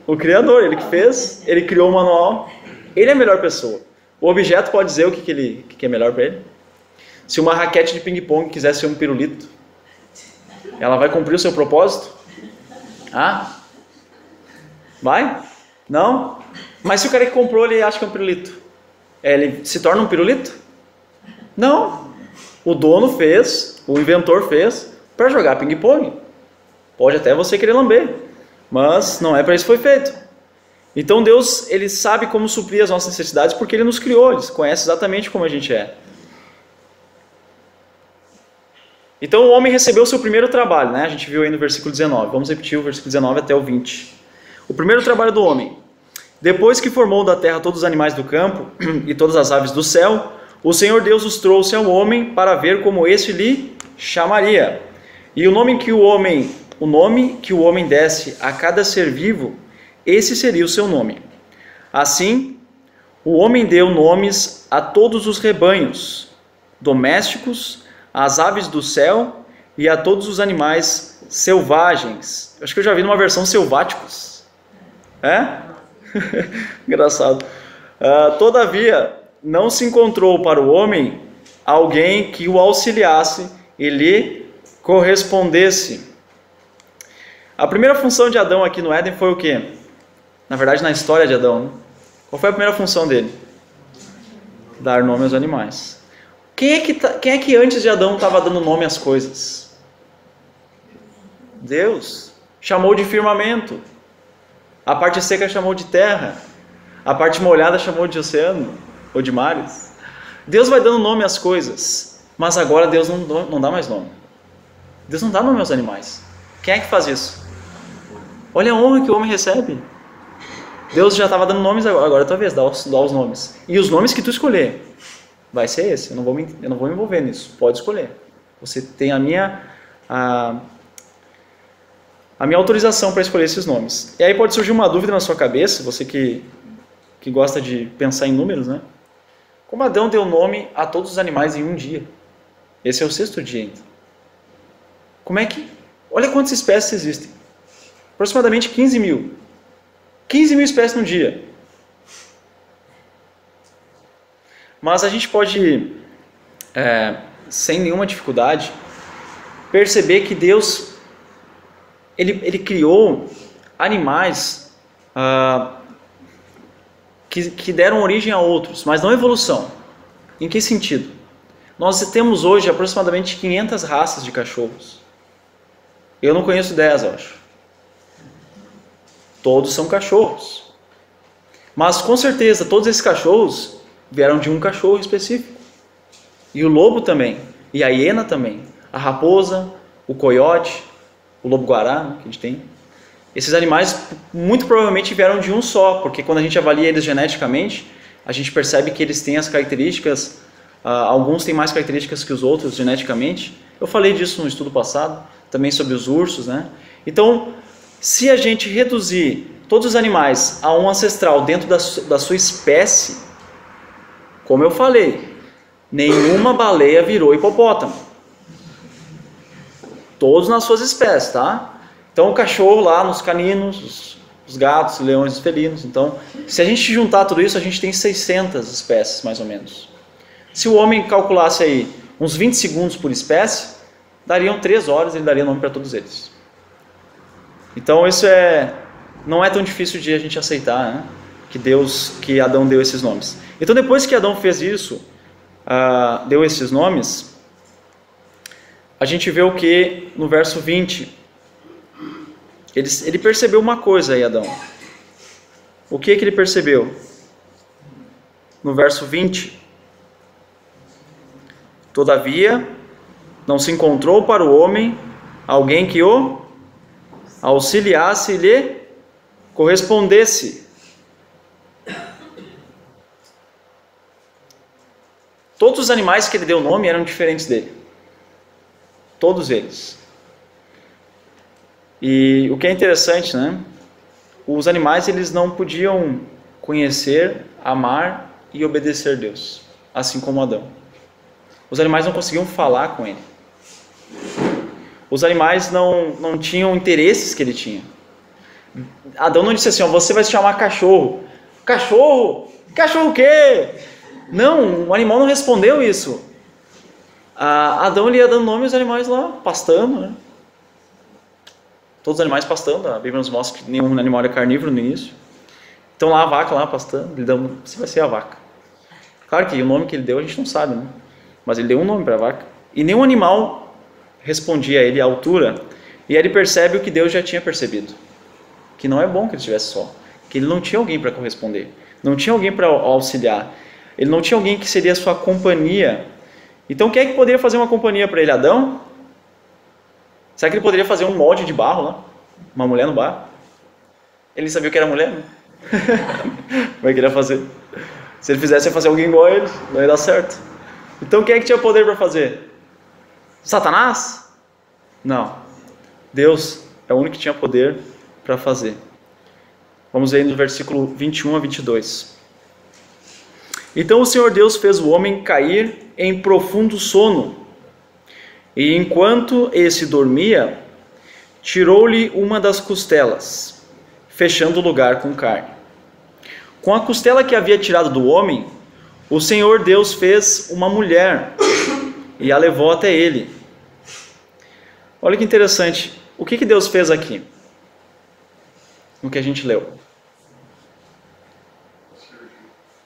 O Criador, Ele que fez, Ele criou o manual. Ele é a melhor pessoa. O objeto pode dizer o que é melhor para ele? Se uma raquete de ping-pong quiser ser um pirulito, ela vai cumprir o seu propósito? Vai? Não? Mas se o cara que comprou, ele acha que é um pirulito, ele se torna um pirulito? Não. O dono fez, o inventor fez, para jogar ping-pong. Pode até você querer lamber, mas não é para isso que foi feito. Então Deus, Ele sabe como suprir as nossas necessidades porque Ele nos criou, Ele conhece exatamente como a gente é. Então o homem recebeu o seu primeiro trabalho, né? A gente viu aí no versículo 19, vamos repetir o versículo 19 até o 20. O primeiro trabalho do homem: depois que formou da terra todos os animais do campo e todas as aves do céu, o Senhor Deus os trouxe ao homem para ver como este lhe chamaria. E o nome que o homem desse a cada ser vivo, esse seria o seu nome. Assim, o homem deu nomes a todos os rebanhos domésticos, às aves do céu e a todos os animais selvagens. Acho que eu já vi numa versão selváticos. Engraçado. Todavia, não se encontrou para o homem alguém que o auxiliasse e lhe correspondesse. A primeira função de Adão aqui no Éden foi o quê? Na verdade, na história de Adão, né? Qual foi a primeira função dele? Dar nome aos animais. Quem é que antes de Adão estava dando nome às coisas? Deus. Chamou de firmamento. A parte seca chamou de terra. A parte molhada chamou de oceano ou de mares. Deus vai dando nome às coisas, mas agora Deus não dá mais nome. Deus não dá nome aos animais. Quem é que faz isso? Olha a honra que o homem recebe. Deus já estava dando nomes, agora é tua vez, dá os nomes. E os nomes que tu escolher, vai ser esse. Eu não vou me envolver nisso, pode escolher. Você tem a minha autorização para escolher esses nomes. E aí pode surgir uma dúvida na sua cabeça, você que gosta de pensar em números, né? Como Adão deu nome a todos os animais em um dia? Esse é o 6º dia ainda. Como é que... Olha quantas espécies existem. Aproximadamente 15 mil. 15 mil espécies no dia. Mas a gente pode, sem nenhuma dificuldade, perceber que Deus ele criou animais que deram origem a outros, mas não evolução. Em que sentido? Nós temos hoje aproximadamente 500 raças de cachorros. Eu não conheço 10, eu acho. Todos são cachorros. Mas com certeza todos esses cachorros vieram de um cachorro específico. E o lobo também. E a hiena também. A raposa, o coiote, o lobo-guará, né, que a gente tem. Esses animais muito provavelmente vieram de um só, porque quando a gente avalia eles geneticamente, a gente percebe que eles têm as características, alguns têm mais características que os outros geneticamente. Eu falei disso no estudo passado, também sobre os ursos, né? Então, se a gente reduzir todos os animais a um ancestral dentro da sua espécie, como eu falei, nenhuma baleia virou hipopótamo. Todos nas suas espécies, tá? Então o cachorro lá nos caninos, os gatos, os leões, os felinos. Então, se a gente juntar tudo isso, a gente tem 600 espécies, mais ou menos. Se o homem calculasse aí uns 20 segundos por espécie, dariam 3 horas e ele daria nome para todos eles. Então isso não é tão difícil de a gente aceitar, né? Que Adão deu esses nomes. Então depois que Adão fez isso, deu esses nomes, a gente vê o que no verso 20, ele percebeu uma coisa aí, Adão. O que ele percebeu? No verso 20, todavia não se encontrou para o homem alguém que o auxiliasse e lhe correspondesse. Todos os animais que ele deu nome eram diferentes dele. Todos eles. E o que é interessante, né? Os animais eles não podiam conhecer, amar e obedecer a Deus, assim como Adão. Os animais não conseguiam falar com ele. Os animais não tinham interesses que ele tinha. Adão não disse assim, ó, você vai se chamar cachorro. Cachorro? Cachorro o quê? Não, o animal não respondeu isso. Adão ele ia dando nome aos animais lá, pastando, né? Todos os animais pastando, a Bíblia nos mostra que nenhum animal é carnívoro no início. Então lá a vaca lá pastando, ele deu, você vai ser a vaca. Claro que o nome que ele deu a gente não sabe, né? Mas ele deu um nome para a vaca. E nenhum animal respondia a ele à altura. E aí ele percebe o que Deus já tinha percebido. Que não é bom que ele estivesse só. Que ele não tinha alguém para corresponder. Não tinha alguém para auxiliar. Ele não tinha alguém que seria a sua companhia. Então quem é que poderia fazer uma companhia para ele? Adão? Será que ele poderia fazer um molde de barro lá? Uma mulher no barro? Ele sabia que era mulher, né? Como é que ele ia fazer? Se ele fizesse, ia fazer alguém igual a ele. Não ia dar certo. Então quem é que tinha poder para fazer? Satanás? Não. Deus é o único que tinha poder para fazer. Vamos ver no versículo 21 a 22. Então o Senhor Deus fez o homem cair em profundo sono. E enquanto esse dormia, tirou-lhe uma das costelas, fechando o lugar com carne. Com a costela que havia tirado do homem, o Senhor Deus fez uma mulher e a levou até ele. Olha que interessante. O que Deus fez aqui? No que a gente leu?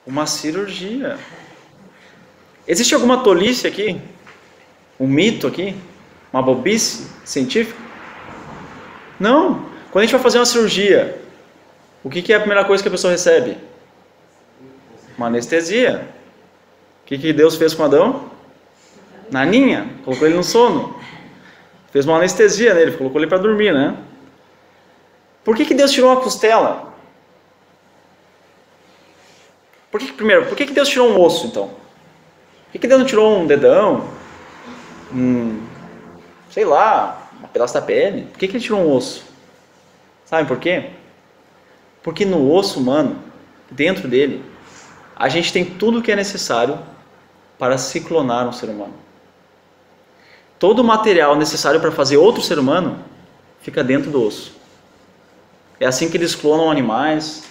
Uma cirurgia. Existe alguma tolice aqui? Um mito aqui? Uma bobice científica? Não. Quando a gente vai fazer uma cirurgia, o que é a primeira coisa que a pessoa recebe? Uma anestesia. O que Deus fez com Adão? Naninha. Colocou ele no sono. Fez uma anestesia nele, colocou ele para dormir, né? Por que Deus tirou uma costela? Primeiro, por que Deus tirou um osso, então? Por que Deus não tirou um dedão? Sei lá, um pedaço da pele? Por que Ele tirou um osso? Sabe por quê? Porque no osso humano, dentro dele, a gente tem tudo o que é necessário para se clonar um ser humano. Todo o material necessário para fazer outro ser humano fica dentro do osso. É assim que eles clonam animais.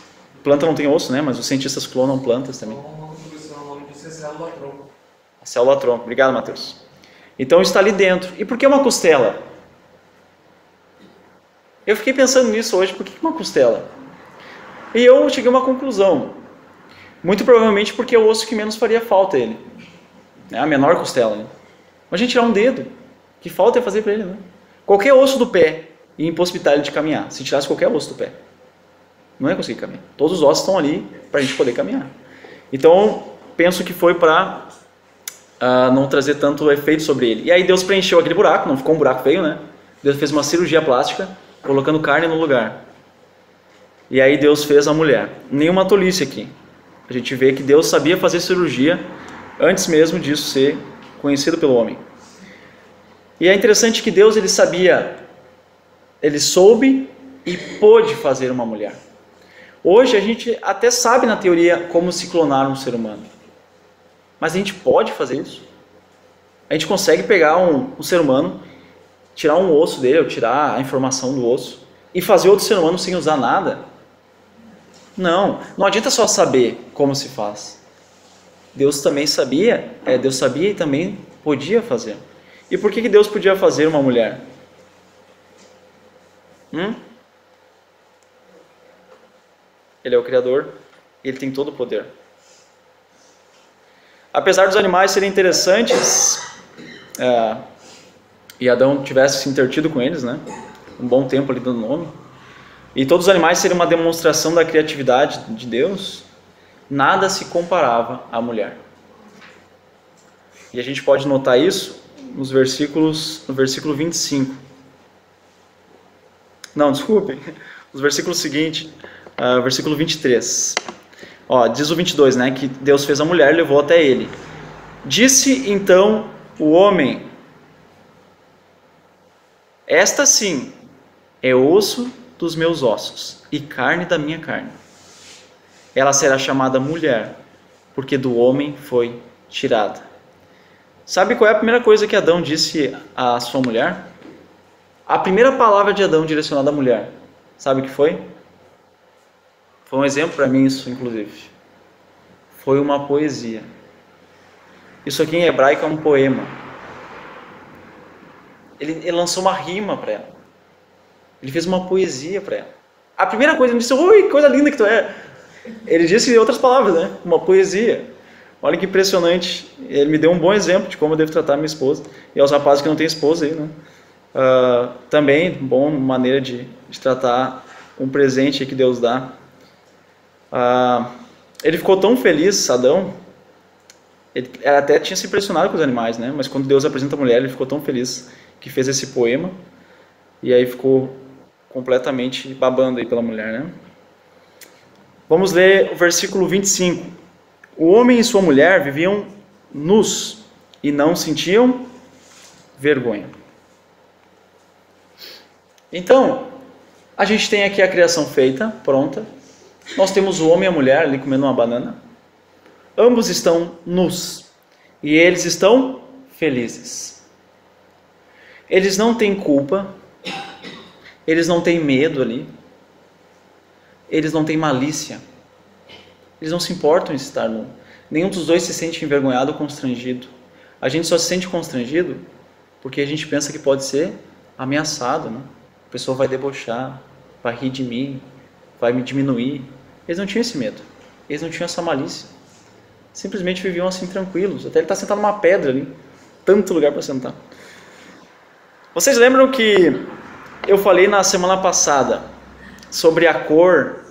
Planta não tem osso, né? Mas os cientistas clonam plantas também.
Uma contribuição ao nome disso é
célula-tronco.
A célula-tronco. Obrigado, Matheus. Então está ali dentro. E por que uma costela? Eu fiquei pensando nisso hoje. Por que uma costela? E eu cheguei a uma conclusão. Muito provavelmente porque é o osso que menos faria falta a ele. É a menor costela. Né? Imagina tirar um dedo. Que falta é fazer para ele, né? Qualquer osso do pé ia impossibilitar ele de caminhar. Se tirasse qualquer osso do pé. Não ia conseguir caminhar. Todos os ossos estão ali para a gente poder caminhar. Então, penso que foi para não trazer tanto efeito sobre ele. E aí Deus preencheu aquele buraco, não ficou um buraco feio, né? Deus fez uma cirurgia plástica, colocando carne no lugar. E aí Deus fez a mulher. Nenhuma tolice aqui. A gente vê que Deus sabia fazer cirurgia antes mesmo disso ser conhecido pelo homem. E é interessante que Deus, ele sabia, ele soube e pôde fazer uma mulher. Hoje a gente até sabe na teoria como se clonar um ser humano. Mas a gente pode fazer isso? A gente consegue pegar um ser humano, tirar um osso dele, ou tirar a informação do osso, e fazer outro ser humano sem usar nada? Não adianta só saber como se faz. Deus também sabia, Deus sabia e também podia fazer. E por que Deus podia fazer uma mulher? Ele é o Criador, ele tem todo o poder. Apesar dos animais serem interessantes, e Adão tivesse se intertido com eles, né? Um bom tempo ali dando nome, e todos os animais serem uma demonstração da criatividade de Deus, nada se comparava à mulher. E a gente pode notar isso no versículo 25. Não, desculpem, nos versículos seguintes, versículo 23. Diz o 22, né, que Deus fez a mulher e levou até ele. Disse então o homem: esta sim é osso dos meus ossos e carne da minha carne. Ela será chamada mulher, porque do homem foi tirada. Sabe qual é a primeira coisa que Adão disse à sua mulher? A primeira palavra de Adão direcionada à mulher, sabe o que foi? Foi um exemplo para mim isso, inclusive. Foi uma poesia. Isso aqui em hebraico é um poema. Ele lançou uma rima para ela. Ele fez uma poesia para ela. A primeira coisa, ele disse: oi, coisa linda que tu é. Ele disse outras palavras, né? Uma poesia. Olha que impressionante. Ele me deu um bom exemplo de como eu devo tratar minha esposa. E aos rapazes que não têm esposa aí, né? Também, boa maneira de tratar um presente que Deus dá. Ele ficou tão feliz, Adão. Ele até tinha se impressionado com os animais, né? Mas quando Deus apresenta a mulher, ele ficou tão feliz que fez esse poema. E aí ficou completamente babando aí pela mulher, né? Vamos ler o versículo 25. O homem e sua mulher viviam nus e não sentiam vergonha. Então, a gente tem aqui a criação feita, pronta. Nós temos o homem e a mulher ali comendo uma banana. Ambos estão nus e eles estão felizes. Eles não têm culpa, eles não têm medo ali, eles não têm malícia, eles não se importam em estar nu. Nenhum dos dois se sente envergonhado ou constrangido. A gente só se sente constrangido porque a gente pensa que pode ser ameaçado, né? A pessoa vai debochar, vai rir de mim, vai me diminuir. Eles não tinham esse medo, eles não tinham essa malícia. Simplesmente viviam assim tranquilos. Até ele está sentado numa pedra ali, tanto lugar para sentar. Vocês lembram que eu falei na semana passada sobre a cor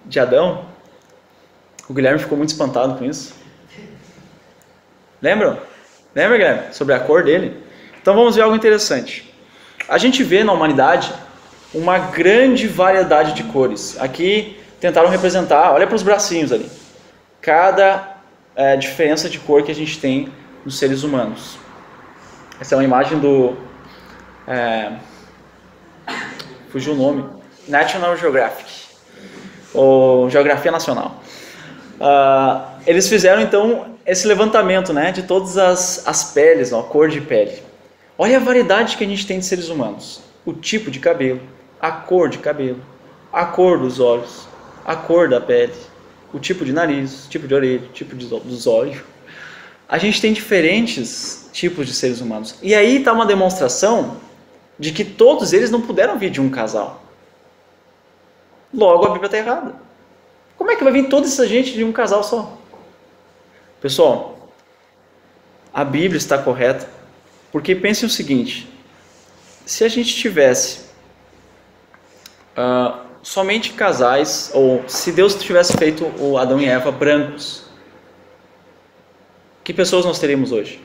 de Adão? O Guilherme ficou muito espantado com isso. Lembram? Lembra, Guilherme? Sobre a cor dele? Então vamos ver algo interessante. A gente vê na humanidade uma grande variedade de cores. Aqui tentaram representar, olha para os bracinhos ali, cada diferença de cor que a gente tem nos seres humanos. Essa é uma imagem do... fugiu o nome. National Geographic. Ou Geografia Nacional. Eles fizeram então esse levantamento, né, de todas as peles, a cor de pele. Olha a variedade que a gente tem de seres humanos. O tipo de cabelo, a cor de cabelo, a cor dos olhos, a cor da pele, o tipo de nariz, tipo de orelha, tipo dos olhos, a gente tem diferentes tipos de seres humanos. E aí está uma demonstração de que todos eles não puderam vir de um casal. Logo, a Bíblia está errada. Como é que vai vir toda essa gente de um casal só? Pessoal, a Bíblia está correta, porque pensem o seguinte: se a gente tivesse somente casais, ou se Deus tivesse feito o Adão e Eva brancos, que pessoas nós teríamos hoje?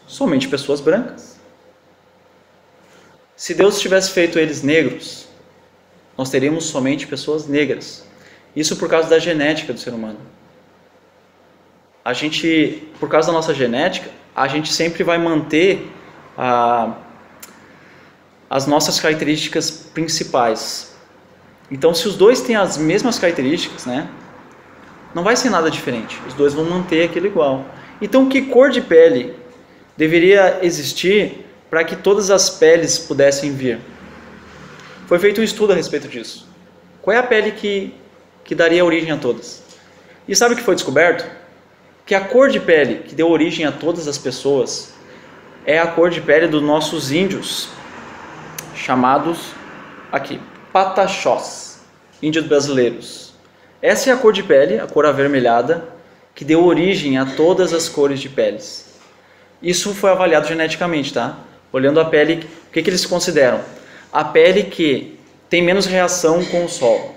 Somente pessoas brancas. Se Deus tivesse feito eles negros, nós teríamos somente pessoas negras. Isso por causa da genética do ser humano. A gente, por causa da nossa genética, a gente sempre vai manter as nossas características principais. Então, se os dois têm as mesmas características, né, não vai ser nada diferente. Os dois vão manter aquilo igual. Então, que cor de pele deveria existir para que todas as peles pudessem vir? Foi feito um estudo a respeito disso. Qual é a pele que daria origem a todas? E sabe o que foi descoberto? Que a cor de pele que deu origem a todas as pessoas é a cor de pele dos nossos índios, chamados aqui, pataxós, índios brasileiros. Essa é a cor de pele, a cor avermelhada, que deu origem a todas as cores de peles. Isso foi avaliado geneticamente, tá? Olhando a pele, o que eles consideram? A pele que tem menos reação com o sol.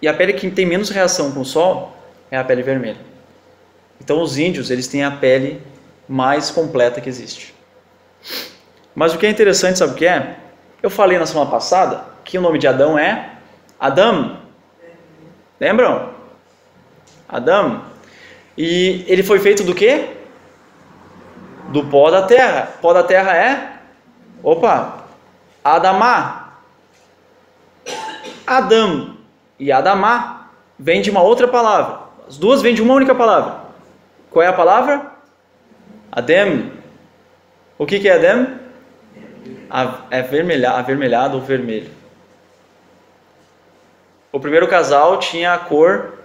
E a pele que tem menos reação com o sol é a pele vermelha. Então os índios, eles têm a pele mais completa que existe. Mas o que é interessante, sabe o que é? Eu falei na semana passada que o nome de Adão é Adão. Lembram? Adão. E ele foi feito do quê? Do pó da terra. Pó da terra é? Adamá. Adão e Adamá vem de uma outra palavra. As duas vêm de uma única palavra. Qual é a palavra? Adem. O que é Adem? Avermelhado ou vermelho. O primeiro casal tinha a cor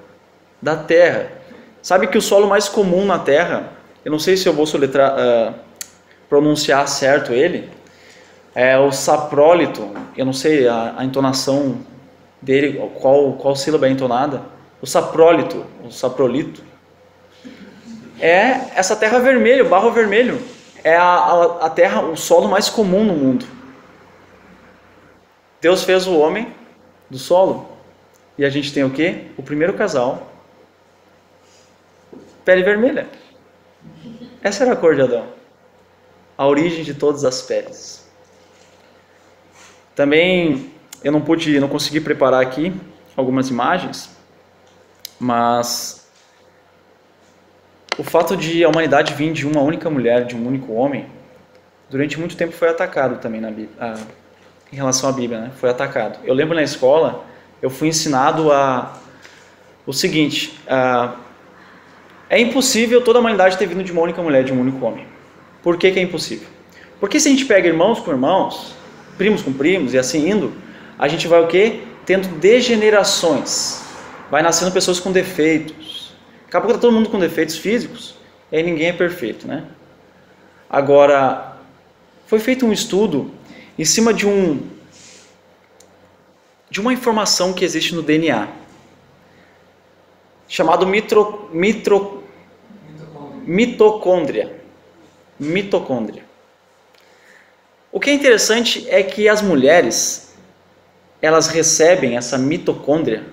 da terra. Sabe que o solo mais comum na terra, eu não sei se eu vou pronunciar certo ele, é o saprólito. Eu não sei a entonação dele, qual sílaba é entonada. O saprólito, o saprolito. É essa terra vermelha, o barro vermelho. É a terra, o solo mais comum no mundo. Deus fez o homem do solo. E a gente tem o quê? O primeiro casal. Pele vermelha. Essa era a cor de Adão. A origem de todas as peles. Também eu não consegui preparar aqui algumas imagens, mas o fato de a humanidade vir de uma única mulher, de um único homem, durante muito tempo foi atacado também na Bíblia, em relação à Bíblia, né? Foi atacado. Eu lembro na escola, eu fui ensinado o seguinte: é impossível toda a humanidade ter vindo de uma única mulher, de um único homem. Por que é impossível? Porque se a gente pega irmãos com irmãos, primos com primos e assim indo, a gente vai o quê? Tendo degenerações. Vai nascendo pessoas com defeitos. Daqui a pouco está todo mundo com defeitos físicos, e aí ninguém é perfeito, né? Agora, foi feito um estudo em cima de uma informação que existe no DNA, chamado mitocôndria. O que é interessante é que as mulheres, elas recebem essa mitocôndria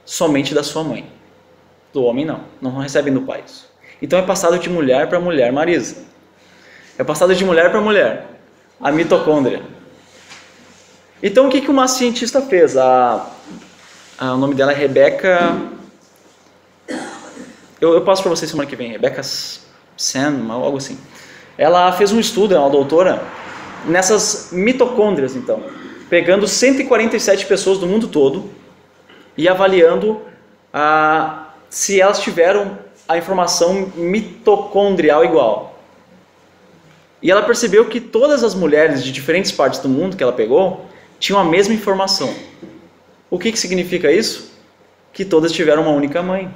somente da sua mãe. Do homem não recebem do pai isso. Então é passado de mulher para mulher, Marisa. É passado de mulher para mulher, a mitocôndria. Então o que uma cientista fez? O nome dela é Rebecca... Eu passo para vocês semana que vem. Rebecca Sen, algo assim. Ela fez um estudo, é uma doutora, nessas mitocôndrias, então. Pegando 147 pessoas do mundo todo e avaliando se elas tiveram a informação mitocondrial igual. E ela percebeu que todas as mulheres de diferentes partes do mundo que ela pegou tinham a mesma informação. O que significa isso? Que todas tiveram uma única mãe.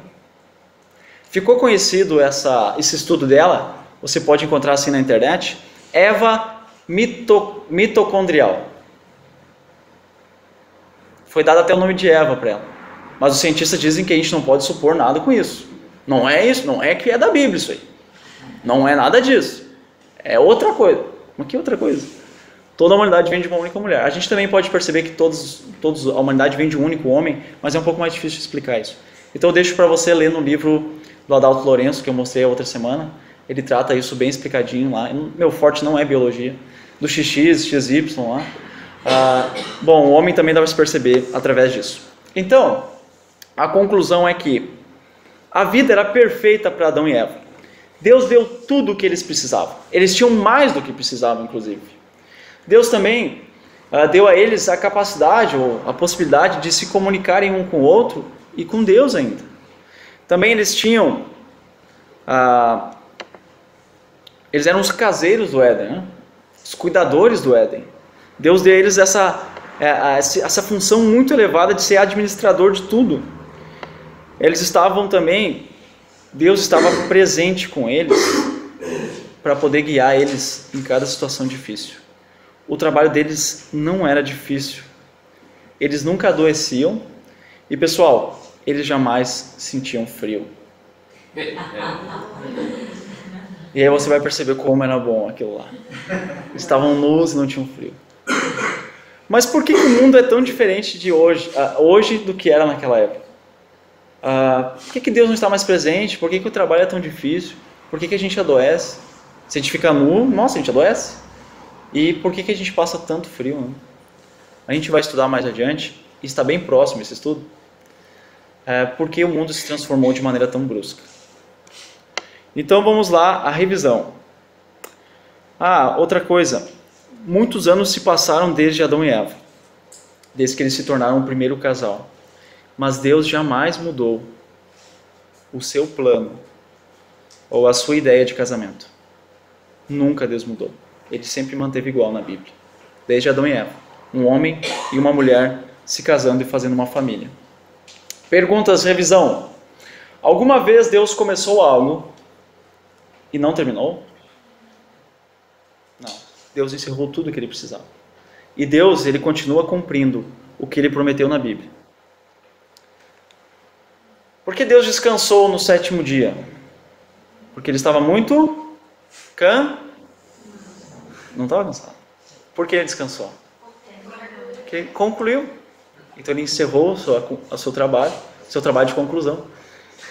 Ficou conhecido esse estudo dela, você pode encontrar assim na internet, Eva mitocondrial. Foi dado até o nome de Eva para ela. Mas os cientistas dizem que a gente não pode supor nada com isso. Não é isso, não é que é da Bíblia isso aí. Não é nada disso. É outra coisa. Mas que outra coisa? Toda a humanidade vem de uma única mulher. A gente também pode perceber que a humanidade vem de um único homem, mas é um pouco mais difícil de explicar isso. Então eu deixo para você ler no livro do Adalto Lourenço, que eu mostrei a outra semana. Ele trata isso bem explicadinho lá. Meu forte não é biologia. Do XX, XY lá. Bom, o homem também dá para se perceber através disso. Então, a conclusão é que a vida era perfeita para Adão e Eva. Deus deu tudo o que eles precisavam. Eles tinham mais do que precisavam, inclusive. Deus também deu a eles a capacidade ou a possibilidade de se comunicarem um com o outro e com Deus ainda. Também eles tinham... eles eram os caseiros do Éden, né? Os cuidadores do Éden. Deus deu a eles essa função muito elevada de ser administrador de tudo. Eles estavam também... Deus estava presente com eles para poder guiar eles em cada situação difícil. O trabalho deles não era difícil. Eles nunca adoeciam. E pessoal, eles jamais sentiam frio. E aí você vai perceber como era bom aquilo lá. Eles estavam nus e não tinham frio. Mas por que o mundo é tão diferente de hoje do que era naquela época? Por que Deus não está mais presente? Por que o trabalho é tão difícil? Por que a gente adoece? Se a gente fica nu, nossa, a gente adoece. E por que a gente passa tanto frio? Né? A gente vai estudar mais adiante, e está bem próximo esse estudo, porque o mundo se transformou de maneira tão brusca. Então vamos lá, a revisão. Outra coisa. Muitos anos se passaram desde Adão e Eva, desde que eles se tornaram o primeiro casal. Mas Deus jamais mudou o seu plano ou a sua ideia de casamento. Nunca Deus mudou. Ele sempre manteve igual na Bíblia. Desde Adão e Eva. Um homem e uma mulher se casando e fazendo uma família. Perguntas, revisão. Alguma vez Deus começou algo e não terminou? Não. Deus encerrou tudo o que ele precisava. E Deus, ele continua cumprindo o que ele prometeu na Bíblia. Por que Deus descansou no 7º dia? Porque ele estava muito não estava cansado. Por que ele descansou? Porque ele concluiu. Então ele encerrou o seu trabalho de conclusão.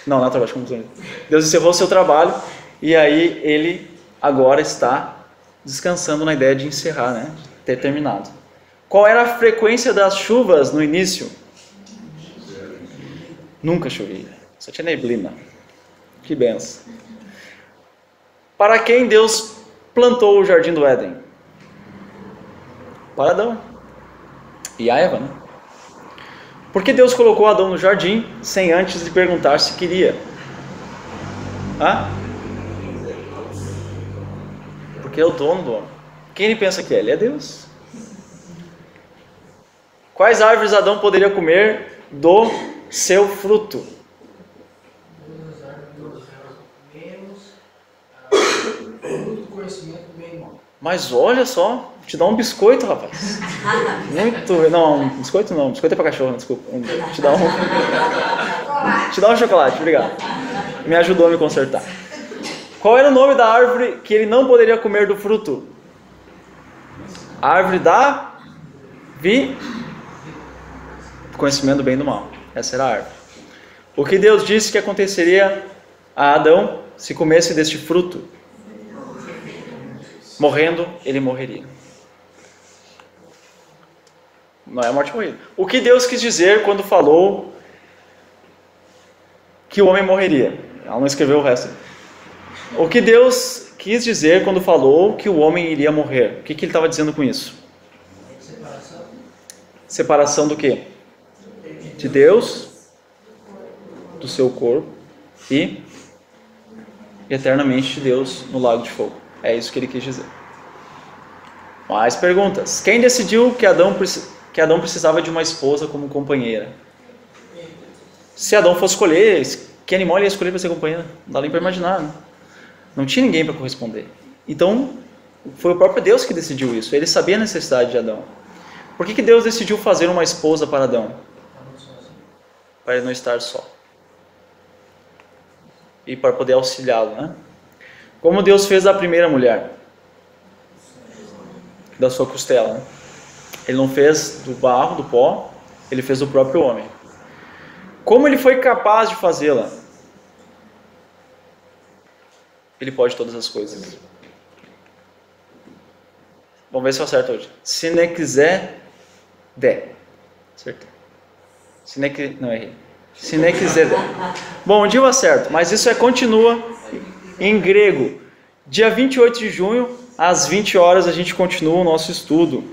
Não é trabalho de conclusão. Deus encerrou o seu trabalho e aí ele agora está descansando na ideia de encerrar, né? De ter terminado. Qual era a frequência das chuvas no início? Nunca chovia, só tinha neblina. Que benção. Para quem Deus plantou o jardim do Éden? Para Adão e a Eva, né? Por que Deus colocou Adão no jardim sem antes lhe perguntar se queria? Porque é o dono do homem. Quem ele pensa que é? Ele é Deus. Quais árvores Adão poderia comer do seu fruto? Mas olha só, te dá um biscoito, rapaz. Não, biscoito não, biscoito é para cachorro, desculpa. Te dá um chocolate, obrigado. Me ajudou a me consertar. Qual era o nome da árvore que ele não poderia comer do fruto? A árvore da conhecimento do bem e do mal. Essa era a árvore. O que Deus disse que aconteceria a Adão se comesse deste fruto? Morrendo, ele morreria. Não é a morte morrida. O que Deus quis dizer quando falou que o homem morreria? Ela não escreveu o resto. O que Deus quis dizer quando falou que o homem iria morrer? O que ele estava dizendo com isso? Separação. Separação do quê? De Deus, do seu corpo e eternamente de Deus no lago de fogo. É isso que ele quis dizer. Mais perguntas. Quem decidiu que Adão precisava de uma esposa como companheira? Se Adão fosse escolher, Que animal ele ia escolher para ser companheiro? Não dá nem para imaginar, né? Não tinha ninguém para corresponder. Então, foi o próprio Deus que decidiu isso. Ele sabia a necessidade de Adão. Por que Deus decidiu fazer uma esposa para Adão? Para ele não estar só. E para poder auxiliá-lo, né? Como Deus fez da primeira mulher, da sua costela, né? Ele não fez do barro, do pó, ele fez do próprio homem. Como ele foi capaz de fazê-la? Ele pode todas as coisas. Vamos ver se eu acerto hoje. Se ne quiser, der. Acertei. Se ne quiser, não errei. Se ne quiser, der. Bom, um dia eu acerto, mas isso continua em grego. Dia 28 de junho, às 20 horas, a gente continua o nosso estudo.